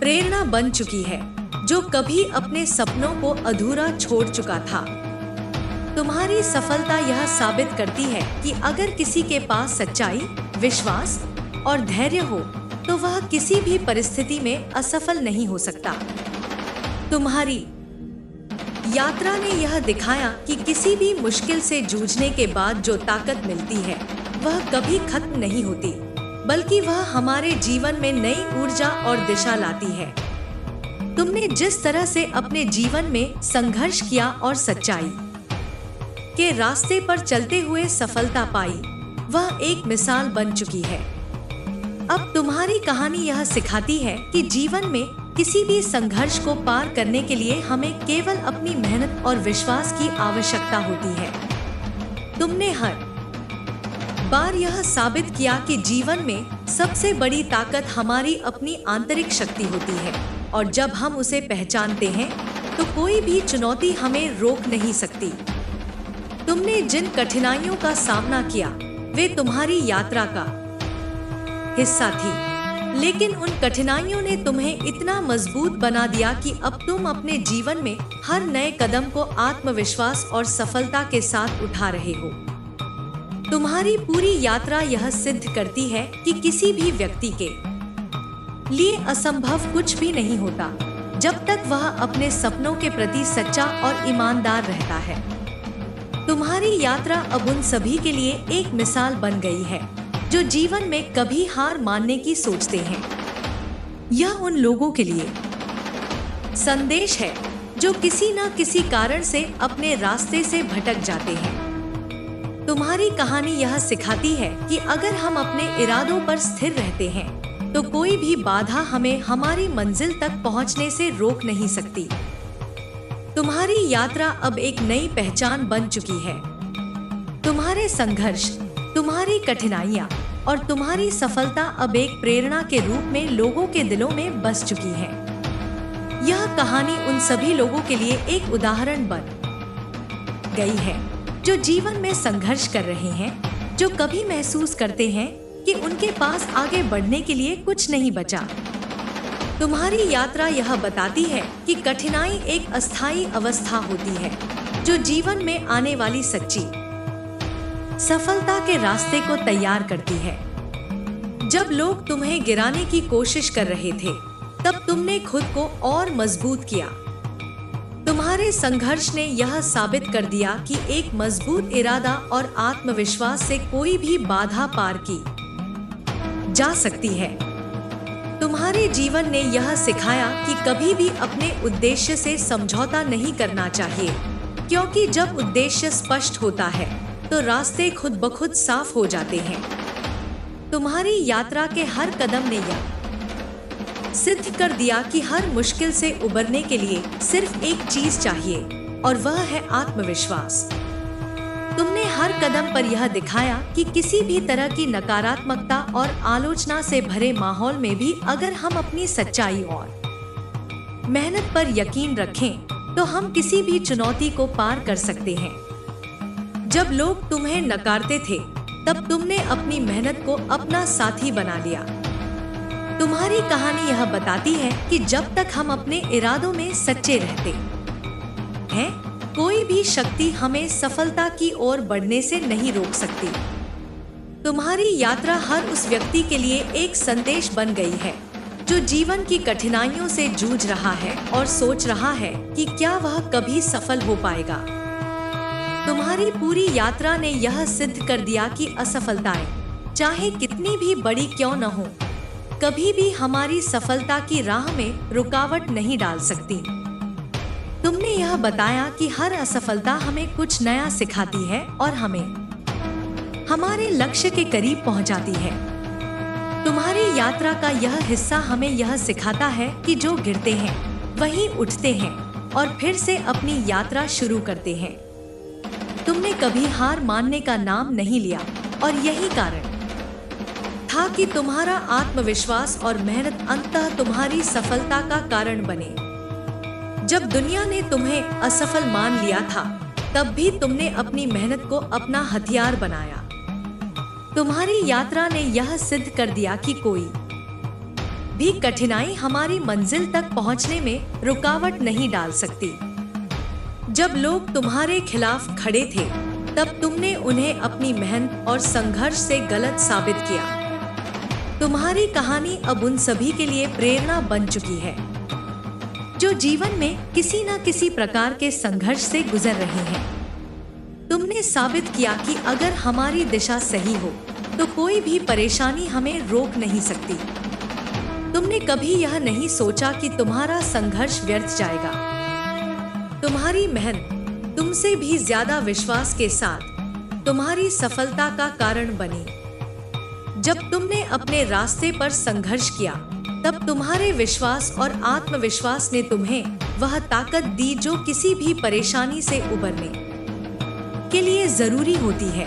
प्रेरणा बन चुकी है जो कभी अपने सपनों को अधूरा छोड़ चुका था। तुम्हारी सफलता यह साबित करती है कि अगर किसी के पास सच्चाई, विश्वास और धैर्य हो, तो वह किसी भी परिस्थिति में असफल नहीं हो सकता। तुम्हारी यात्रा ने यह दिखाया कि किसी भी मुश्किल से जूझने के बाद जो ताकत मिलती है, वह कभी खत्म नहीं होती, बल्कि वह हमारे जीवन में नई ऊर्जा और दिशा लाती है। तुमने जिस तरह से अपने जीवन में संघर्ष किया और सच्चाई के रास्ते पर चलते हुए सफलता पाई, वह एक मिसाल बन चुकी है। अब तुम्हारी कहानी यह सिखाती है कि जीवन में किसी भी संघर्ष को पार करने के लिए हमें केवल अपनी मेहनत और विश्वास की आवश्यकता होती है। तुमने हर बार यह साबित किया कि जीवन में सबसे बड़ी ताकत हमारी अपनी आंतरिक शक्ति होती है, और जब हम उसे पहचानते हैं, तो कोई भी चुनौती हमें रोक नहीं सकती। तुमने जिन कठिनाइयों का सामना किया, वे तुम्हारी यात्रा का हिस्सा थी, लेकिन उन कठिनाइयों ने तुम्हें इतना मजबूत बना दिया कि अब तुम अपने जीवन में हर नए कदम को आत्मविश्वास और सफलता के साथ उठा रहे हो। तुम्हारी पूरी यात्रा यह सिद्ध करती है कि किसी भी व्यक्ति के लिए असंभव कुछ भी नहीं होता, जब तक वह अपने सपनों के प्रति सच्चा और ईमानदार रहता है। तुम्हारी यात्रा अब उन सभी के लिए एक मिसाल बन गई है जो जीवन में कभी हार मानने की सोचते हैं। यह उन लोगों के लिए संदेश है जो किसी न किसी कारण से अपने रास्ते से भटक जाते हैं। तुम्हारी कहानी यह सिखाती है कि अगर हम अपने इरादों पर स्थिर रहते हैं तो कोई भी बाधा हमें हमारी मंजिल तक पहुंचने से रोक नहीं सकती। तुम्हारी यात्रा अब एक नई पहचान बन चुकी है। तुम्हारे संघर्ष, तुम्हारी कठिनाइयाँ और तुम्हारी सफलता अब एक प्रेरणा के रूप में लोगों के दिलों में बस चुकी है। यह कहानी उन सभी लोगों के लिए एक उदाहरण बन गई है जो जीवन में संघर्ष कर रहे हैं, जो कभी महसूस करते हैं कि उनके पास आगे बढ़ने के लिए कुछ नहीं बचा। तुम्हारी यात्रा यह बताती है कि कठिनाई एक अस्थायी अवस्था होती है जो जीवन में आने वाली सच्ची सफलता के रास्ते को तैयार करती है। जब लोग तुम्हें गिराने की कोशिश कर रहे थे, तब तुमने खुद को और मजबूत किया। तुम्हारे संघर्ष ने यह साबित कर दिया कि एक मजबूत इरादा और आत्मविश्वास से कोई भी बाधा पार की जा सकती है। तुम्हारे जीवन ने यह सिखाया कि कभी भी अपने उद्देश्य से समझौता नहीं करना चाहिए, क्योंकि जब उद्देश्य स्पष्ट होता है तो रास्ते खुद ब खुद साफ हो जाते हैं। तुम्हारी यात्रा के हर कदम ने यह सिद्ध कर दिया कि हर मुश्किल से उबरने के लिए सिर्फ एक चीज चाहिए और वह है आत्मविश्वास। तुमने हर कदम पर यह दिखाया कि किसी भी तरह की नकारात्मकता और आलोचना से भरे माहौल में भी अगर हम अपनी सच्चाई और मेहनत पर यकीन रखें तो हम किसी भी चुनौती को पार कर सकते हैं। जब लोग तुम्हें नकारते थे, तब तुमने अपनी मेहनत को अपना साथी बना लिया। तुम्हारी कहानी यह बताती है कि जब तक हम अपने इरादों में सच्चे रहते हैं, कोई भी शक्ति हमें सफलता की ओर बढ़ने से नहीं रोक सकती। तुम्हारी यात्रा हर उस व्यक्ति के लिए एक संदेश बन गई है जो जीवन की कठिनाइयों से जूझ रहा है और सोच रहा है कि क्या वह कभी सफल हो पाएगा। तुम्हारी पूरी यात्रा ने यह सिद्ध कर दिया कि असफलताएं, चाहे कितनी भी बड़ी क्यों न हो, कभी भी हमारी सफलता की राह में रुकावट नहीं डाल सकती। तुमने यह बताया कि हर असफलता हमें कुछ नया सिखाती है और हमें हमारे लक्ष्य के करीब पहुंचाती है। तुम्हारी यात्रा का यह हिस्सा हमें यह सिखाता है कि जो गिरते हैं वही उठते हैं और फिर से अपनी यात्रा शुरू करते हैं। तुमने कभी हार मानने का नाम नहीं लिया और यही कारण था कि तुम्हारा आत्मविश्वास और मेहनत अंततः तुम्हारी सफलता का कारण बने। जब दुनिया ने तुम्हें असफल मान लिया था, तब भी तुमने अपनी मेहनत को अपना हथियार बनाया। तुम्हारी यात्रा ने यह सिद्ध कर दिया कि कोई भी कठिनाई हमारी मंजिल तक पहुंचने में रुकावट नहीं डाल सकती। जब लोग तुम्हारे खिलाफ खड़े थे, तब तुमने उन्हें अपनी मेहनत और संघर्ष से गलत साबित किया। तुम्हारी कहानी अब उन सभी के लिए प्रेरणा बन चुकी है जो जीवन में किसी न किसी प्रकार के संघर्ष से गुजर रहे हैं। तुमने साबित किया कि अगर हमारी दिशा सही हो तो कोई भी परेशानी हमें रोक नहीं सकती। तुमने कभी यह नहीं सोचा कि तुम्हारा संघर्ष व्यर्थ जाएगा। तुम्हारी मेहनत तुमसे भी ज्यादा विश्वास के साथ तुम्हारी सफलता का कारण बनी। जब तुमने अपने रास्ते पर संघर्ष किया, तब तुम्हारे विश्वास और आत्मविश्वास ने तुम्हें वह ताकत दी जो किसी भी परेशानी से उबरने के लिए जरूरी होती है।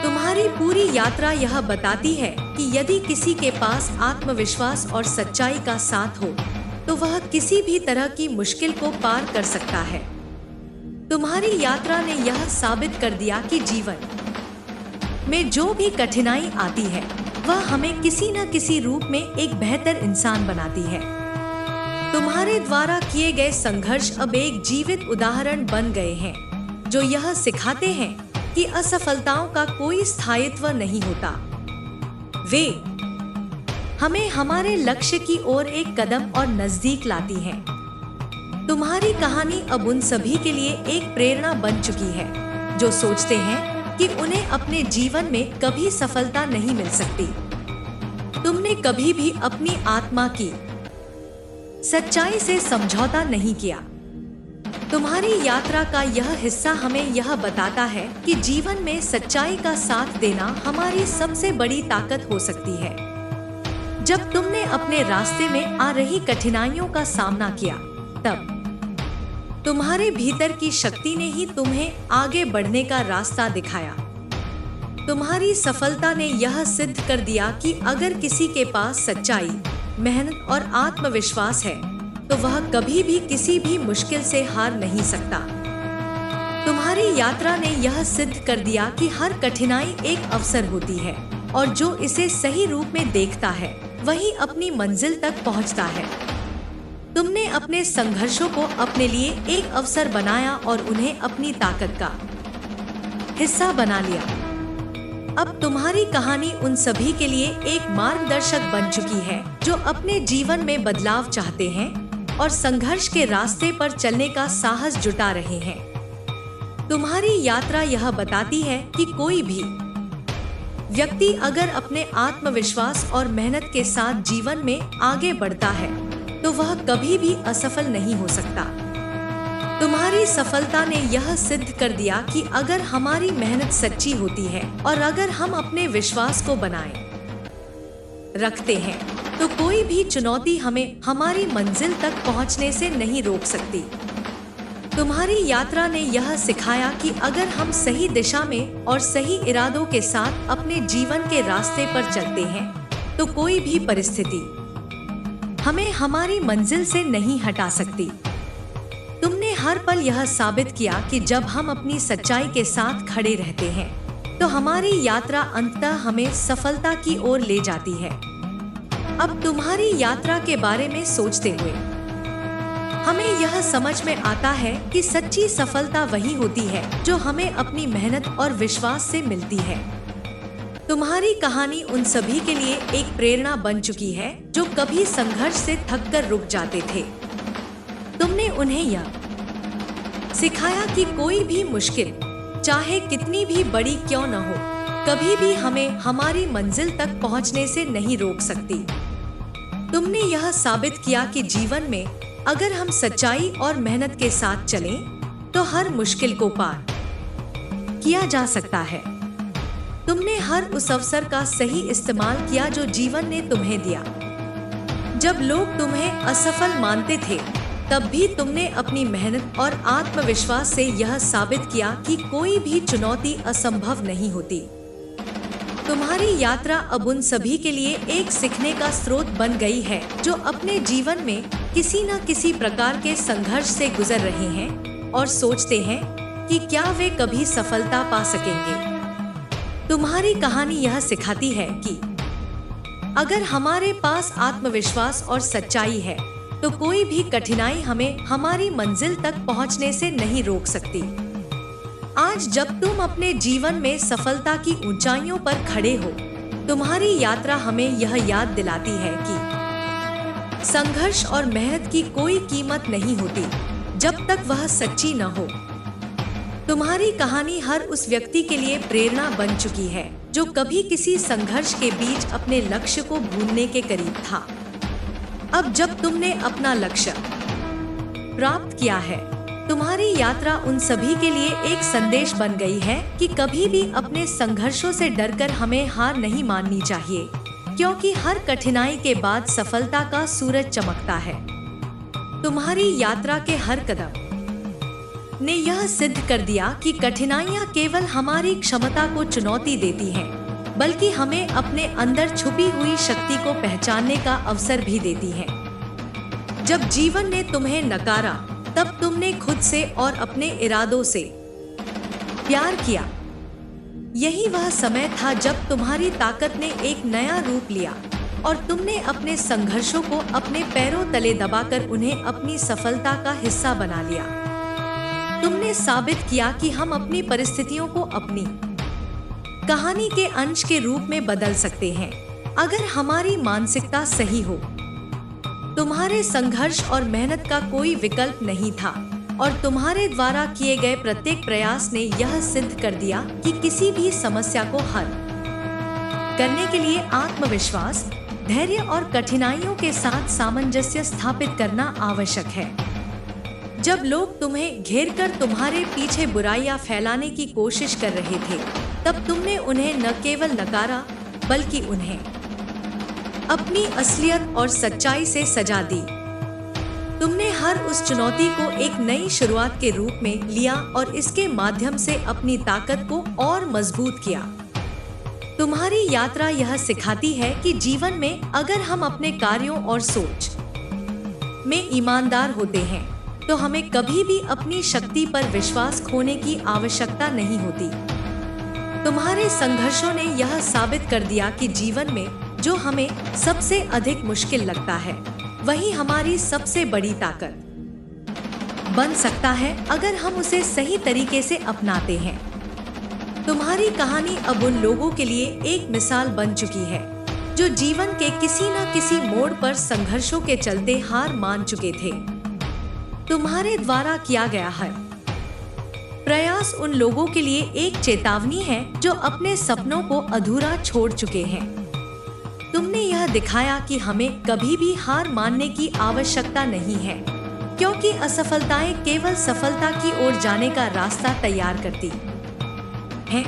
तुम्हारी पूरी यात्रा यह बताती है कि यदि किसी के पास आत्मविश्वास और सच्चाई का साथ हो तो वह किसी भी तरह की मुश्किल को पार कर सकता है। तुम्हारी यात्रा ने यह साबित कर दिया कि जीवन में जो भी कठिनाई आती है वह हमें किसी न किसी रूप में एक बेहतर इंसान बनाती है। तुम्हारे द्वारा किए गए संघर्ष अब एक जीवित उदाहरण बन गए हैं जो यह सिखाते हैं कि असफलताओं का कोई स्थायित्व नहीं होता। वे हमें हमारे लक्ष्य की ओर एक कदम और नजदीक लाती हैं। तुम्हारी कहानी अब उन सभी के लिए एक प्रेरणा बन चुकी है जो सोचते हैं कि उन्हें अपने जीवन में कभी सफलता नहीं मिल सकती। तुमने कभी भी अपनी आत्मा की सच्चाई से समझौता नहीं किया। तुम्हारी यात्रा का यह हिस्सा हमें यह बताता है कि जीवन में सच्चाई का साथ देना हमारी सबसे बड़ी ताकत हो सकती है। जब तुमने अपने रास्ते में आ रही कठिनाइयों का सामना किया, तब तुम्हारे भीतर की शक्ति ने ही तुम्हें आगे बढ़ने का रास्ता दिखाया। तुम्हारी सफलता ने यह सिद्ध कर दिया कि अगर किसी के पास सच्चाई, मेहनत और आत्मविश्वास है तो वह कभी भी किसी भी मुश्किल से हार नहीं सकता। तुम्हारी यात्रा ने यह सिद्ध कर दिया कि हर कठिनाई एक अवसर होती है और जो इसे सही रूप में देखता है वही अपनी मंजिल तक पहुंचता है। तुमने अपने संघर्षों को अपने लिए एक अवसर बनाया और उन्हें अपनी ताकत का हिस्सा बना लिया। अब तुम्हारी कहानी उन सभी के लिए एक मार्गदर्शक बन चुकी है जो अपने जीवन में बदलाव चाहते हैं और संघर्ष के रास्ते पर चलने का साहस जुटा रहे हैं। तुम्हारी यात्रा यह बताती है कि कोई भी व्यक्ति अगर अपने आत्मविश्वास और मेहनत के साथ जीवन में आगे बढ़ता है तो वह कभी भी असफल नहीं हो सकता। तुम्हारी सफलता ने यह सिद्ध कर दिया कि अगर हमारी मेहनत सच्ची होती है और अगर हम अपने विश्वास को बनाए रखते हैं तो कोई भी चुनौती हमें हमारी मंजिल तक पहुंचने से नहीं रोक सकती। तुम्हारी यात्रा ने यह सिखाया कि अगर हम सही दिशा में और सही इरादों के साथ अपने जीवन के रास्ते पर चलते हैं तो कोई भी परिस्थिति हमें हमारी मंजिल से नहीं हटा सकती। तुमने हर पल यह साबित किया कि जब हम अपनी सच्चाई के साथ खड़े रहते हैं तो हमारी यात्रा अंततः हमें सफलता की ओर ले जाती है। अब तुम्हारी यात्रा के बारे में सोचते हुए हमें यह समझ में आता है कि सच्ची सफलता वही होती है जो हमें अपनी मेहनत और विश्वास से मिलती है। तुम्हारी कहानी उन सभी के लिए एक प्रेरणा बन चुकी है जो कभी संघर्ष से थककर रुक जाते थे। तुमने उन्हें यह सिखाया कि कोई भी मुश्किल चाहे कितनी भी बड़ी क्यों न हो, कभी भी हमें हमारी मंजिल तक पहुंचने से नहीं रोक सकती। तुमने यह साबित किया कि जीवन में अगर हम सच्चाई और मेहनत के साथ चलें तो हर मुश्किल को पार किया जा सकता है। तुमने हर उस अवसर का सही इस्तेमाल किया जो जीवन ने तुम्हें दिया। जब लोग तुम्हें असफल मानते थे तब भी तुमने अपनी मेहनत और आत्मविश्वास से यह साबित किया कि कोई भी चुनौती असंभव नहीं होती। तुम्हारी यात्रा अब उन सभी के लिए एक सीखने का स्रोत बन गई है जो अपने जीवन में किसी न किसी प्रकार के संघर्ष से गुजर रहे हैं और सोचते हैं कि क्या वे कभी सफलता पा सकेंगे। तुम्हारी कहानी यह सिखाती है कि अगर हमारे पास आत्मविश्वास और सच्चाई है तो कोई भी कठिनाई हमें हमारी मंजिल तक पहुंचने से नहीं रोक सकती। आज जब तुम अपने जीवन में सफलता की ऊंचाइयों पर खड़े हो, तुम्हारी यात्रा हमें यह याद दिलाती है कि संघर्ष और मेहनत की कोई कीमत नहीं होती जब तक वह सच्ची न हो। तुम्हारी कहानी हर उस व्यक्ति के लिए प्रेरणा बन चुकी है जो कभी किसी संघर्ष के बीच अपने लक्ष्य को भूलने के करीब था। अब जब तुमने अपना लक्ष्य प्राप्त किया है, तुम्हारी यात्रा उन सभी के लिए एक संदेश बन गई है कि कभी भी अपने संघर्षों से डरकर हमें हार नहीं माननी चाहिए, क्योंकि हर कठिनाई के बाद सफलता का सूरज चमकता है। तुम्हारी यात्रा के हर कदम ने यह सिद्ध कर दिया कि कठिनाइयां केवल हमारी क्षमता को चुनौती देती हैं, बल्कि हमें अपने अंदर छुपी हुई शक्ति को पहचानने का अवसर भी देती हैं। जब जीवन ने तुम्हें नकारा, तब तुमने खुद से और अपने इरादों से प्यार किया। यही वह समय था जब तुम्हारी ताकत ने एक नया रूप लिया और तुमने अपने संघर्षों को अपने पैरों तले दबाकर उन्हें अपनी सफलता का हिस्सा बना लिया। तुमने साबित किया कि हम अपनी परिस्थितियों को अपनी कहानी के अंश के रूप में बदल सकते हैं, अगर हमारी मानसिकता सही हो। तुम्हारे संघर्ष और मेहनत का कोई विकल्प नहीं था और तुम्हारे द्वारा किए गए प्रत्येक प्रयास ने यह सिद्ध कर दिया कि किसी भी समस्या को हल करने के लिए आत्मविश्वास, धैर्य और कठिनाइयों के साथ सामंजस्य स्थापित करना आवश्यक है। जब लोग तुम्हें घेरकर तुम्हारे पीछे बुराइयां फैलाने की कोशिश कर रहे थे, तब तुमने उन्हें न केवल नकारा बल्कि उन्हें अपनी असलियत और सच्चाई से सजा दी। तुमने हर उस चुनौती को एक नई शुरुआत के रूप में लिया और इसके माध्यम से अपनी ताकत को और मजबूत किया। तुम्हारी यात्रा यह सिखाती है कि जीवन में अगर हम अपने कार्यों और सोच में ईमानदार होते हैं, तो हमें कभी भी अपनी शक्ति पर विश्वास खोने की आवश्यकता नहीं होती। तुम्हारे संघर्षों ने यह साबित कर दिया कि जीवन में जो हमें सबसे अधिक मुश्किल लगता है, वही हमारी सबसे बड़ी ताकत बन सकता है अगर हम उसे सही तरीके से अपनाते हैं। तुम्हारी कहानी अब उन लोगों के लिए एक मिसाल बन चुकी है जो जीवन के किसी न किसी मोड़ पर संघर्षों के चलते हार मान चुके थे। तुम्हारे द्वारा किया गया हर प्रयास उन लोगों के लिए एक चेतावनी है जो अपने सपनों को अधूरा छोड़ चुके हैं। तुमने यह दिखाया कि हमें कभी भी हार मानने की आवश्यकता नहीं है, क्योंकि असफलताएं केवल सफलता की ओर जाने का रास्ता तैयार करती हैं।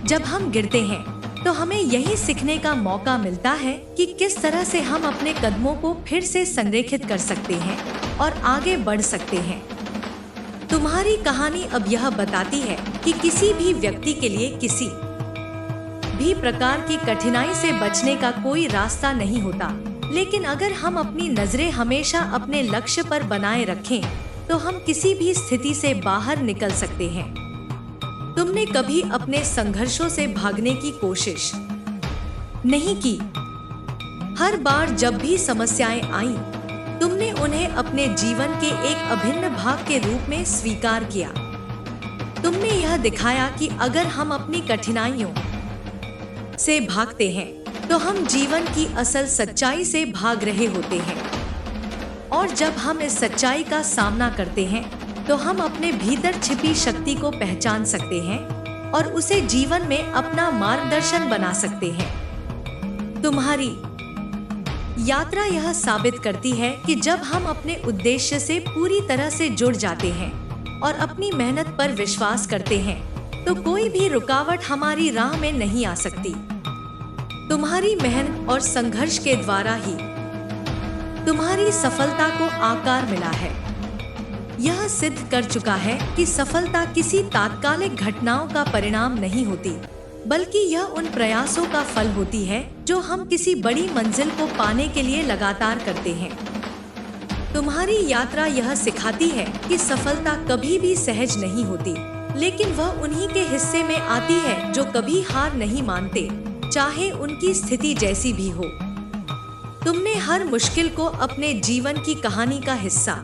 जब हम गिरते हैं, तो हमें यही सीखने का मौका मिलता है कि किस तरह से हम अपने कदमों को फिर से संरेखित कर सकते हैं और आगे बढ़ सकते हैं। तुम्हारी कहानी अब यह बताती है कि किसी भी व्यक्ति के लिए किसी भी प्रकार की कठिनाई से बचने का कोई रास्ता नहीं होता, लेकिन अगर हम अपनी नजरें हमेशा अपने लक्ष्य पर बनाए रखें, तो हम किसी भी स्थिति से बाहर निकल सकते हैं। तुमने कभी अपने संघर्षों से भागने की कोशिश नहीं की। हर बार जब भी समस्याएं आईं, तुमने उन्हें अपने जीवन के एक अभिन्न भाग के रूप में स्वीकार किया। तुमने यह दिखाया कि अगर हम अपनी कठिनाइयों से भागते हैं, तो हम जीवन की असल सच्चाई से भाग रहे होते हैं। और जब हम इस सच्चाई का सामना करते हैं, तो हम अपने भीतर छिपी शक्ति को पहचान सकते हैं और उसे जीवन में अपना मार्गदर्शन बना सकते हैं। तुम्हारी यात्रा यह साबित करती है कि जब हम अपने उद्देश्य से पूरी तरह से जुड़ जाते हैं और अपनी मेहनत पर विश्वास करते हैं, तो कोई भी रुकावट हमारी राह में नहीं आ सकती। तुम्हारी मेहनत और संघर्ष के द्वारा ही तुम्हारी सफलता को आकार मिला है। यह सिद्ध कर चुका है कि सफलता किसी तात्कालिक घटनाओं का परिणाम नहीं होती, बल्कि यह उन प्रयासों का फल होती है जो हम किसी बड़ी मंजिल को पाने के लिए लगातार करते हैं। तुम्हारी यात्रा यह सिखाती है कि सफलता कभी भी सहज नहीं होती, लेकिन वह उन्हीं के हिस्से में आती है जो कभी हार नहीं मानते, चाहे उनकी स्थिति जैसी भी हो। तुमने हर मुश्किल को अपने जीवन की कहानी का हिस्सा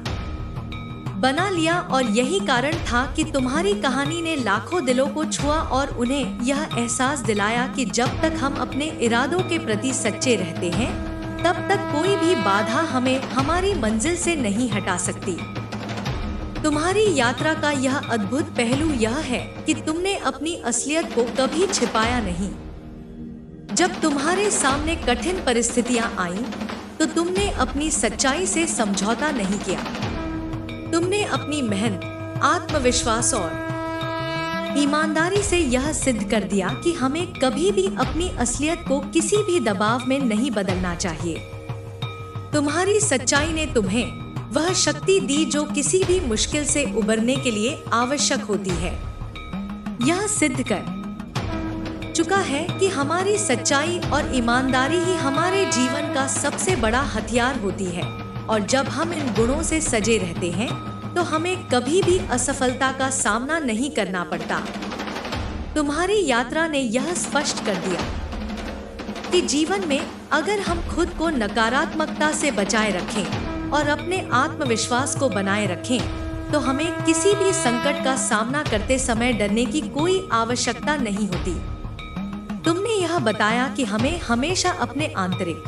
बना लिया और यही कारण था कि तुम्हारी कहानी ने लाखों दिलों को छुआ और उन्हें यह एहसास दिलाया कि जब तक हम अपने इरादों के प्रति सच्चे रहते हैं, तब तक कोई भी बाधा हमें हमारी मंजिल से नहीं हटा सकती। तुम्हारी यात्रा का यह अद्भुत पहलू यह है कि तुमने अपनी असलियत को कभी छिपाया नहीं। जब तुम्हारे सामने कठिन परिस्थितियां आईं, तो तुमने अपनी सच्चाई से समझौता नहीं किया। तुमने अपनी मेहनत, आत्मविश्वास और ईमानदारी से यह सिद्ध कर दिया कि हमें कभी भी अपनी असलियत को किसी भी दबाव में नहीं बदलना चाहिए। तुम्हारी सच्चाई ने तुम्हें वह शक्ति दी जो किसी भी मुश्किल से उबरने के लिए आवश्यक होती है। यह सिद्ध कर चुका है कि हमारी सच्चाई और ईमानदारी ही हमारे जीवन का सबसे बड़ा हथियार होती है, और जब हम इन गुणों से सजे रहते हैं, तो हमें कभी भी असफलता का सामना नहीं करना पड़ता। तुम्हारी यात्रा ने यह स्पष्ट कर दिया कि जीवन में अगर हम खुद को नकारात्मकता से बचाए रखें और अपने आत्मविश्वास को बनाए रखें, तो हमें किसी भी संकट का सामना करते समय डरने की कोई आवश्यकता नहीं होती। तुमने यह बताया कि हमें हमेशा अपने आंतरिक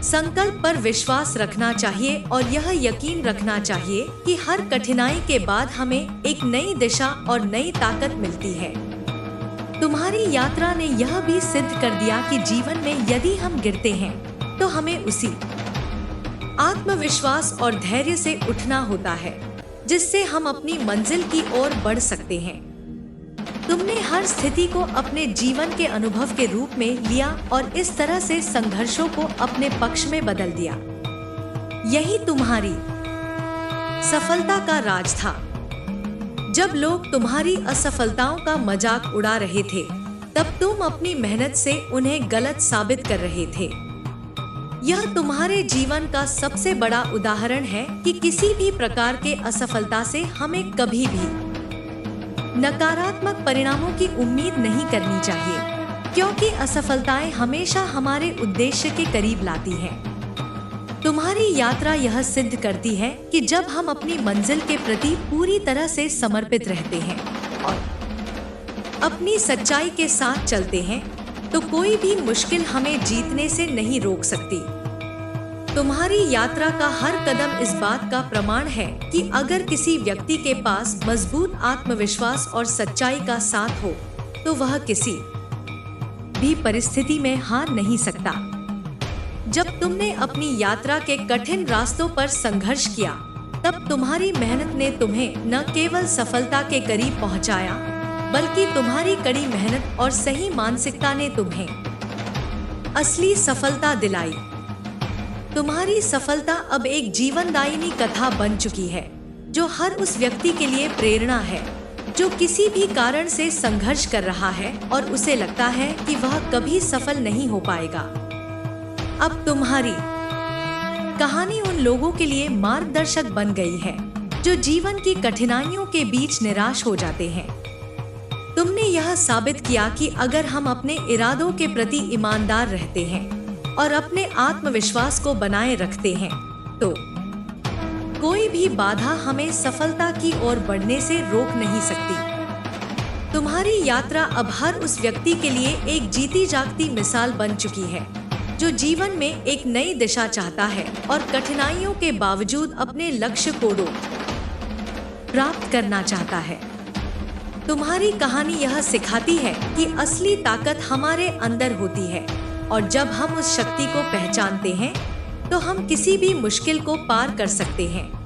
संकल्प पर विश्वास रखना चाहिए और यह यकीन रखना चाहिए कि हर कठिनाई के बाद हमें एक नई दिशा और नई ताकत मिलती है। तुम्हारी यात्रा ने यह भी सिद्ध कर दिया कि जीवन में यदि हम गिरते हैं तो हमें उसी आत्मविश्वास और धैर्य से उठना होता है जिससे हम अपनी मंजिल की ओर बढ़ सकते हैं। तुमने हर स्थिति को अपने जीवन के अनुभव के रूप में लिया और इस तरह से संघर्षों को अपने पक्ष में बदल दिया। यही तुम्हारी सफलता का राज था। जब लोग तुम्हारी असफलताओं का मजाक उड़ा रहे थे, तब तुम अपनी मेहनत से उन्हें गलत साबित कर रहे थे। यह तुम्हारे जीवन का सबसे बड़ा उदाहरण है कि किसी भी प्रकार के असफलता से हमें कभी भी नकारात्मक परिणामों की उम्मीद नहीं करनी चाहिए, क्योंकि असफलताएं हमेशा हमारे उद्देश्य के करीब लाती हैं। तुम्हारी यात्रा यह सिद्ध करती है कि जब हम अपनी मंजिल के प्रति पूरी तरह से समर्पित रहते हैं और अपनी सच्चाई के साथ चलते हैं, तो कोई भी मुश्किल हमें जीतने से नहीं रोक सकती। तुम्हारी यात्रा का हर कदम इस बात का प्रमाण है कि अगर किसी व्यक्ति के पास मजबूत आत्मविश्वास और सच्चाई का साथ हो, तो वह किसी भी परिस्थिति में हार नहीं सकता। जब तुमने अपनी यात्रा के कठिन रास्तों पर संघर्ष किया, तब तुम्हारी मेहनत ने तुम्हें न केवल सफलता के करीब पहुंचाया, बल्कि तुम्हारी कड़ी मेहनत और सही मानसिकता ने तुम्हें असली सफलता दिलाई। तुम्हारी सफलता अब एक जीवनदायिनी कथा बन चुकी है, जो हर उस व्यक्ति के लिए प्रेरणा है जो किसी भी कारण से संघर्ष कर रहा है और उसे लगता है कि वह कभी सफल नहीं हो पाएगा। अब तुम्हारी कहानी उन लोगों के लिए मार्गदर्शक बन गई है जो जीवन की कठिनाइयों के बीच निराश हो जाते हैं। तुमने यह साबित किया कि अगर हम अपने इरादों के प्रति ईमानदार रहते हैं और अपने आत्मविश्वास को बनाए रखते हैं, तो कोई भी बाधा हमें सफलता की ओर बढ़ने से रोक नहीं सकती। तुम्हारी यात्रा अब हर उस व्यक्ति के लिए एक जीती जागती मिसाल बन चुकी है जो जीवन में एक नई दिशा चाहता है और कठिनाइयों के बावजूद अपने लक्ष्य को प्राप्त करना चाहता है। तुम्हारी कहानी यह सिखाती है कि असली ताकत हमारे अंदर होती है और जब हम उस शक्ति को पहचानते हैं, तो हम किसी भी मुश्किल को पार कर सकते हैं।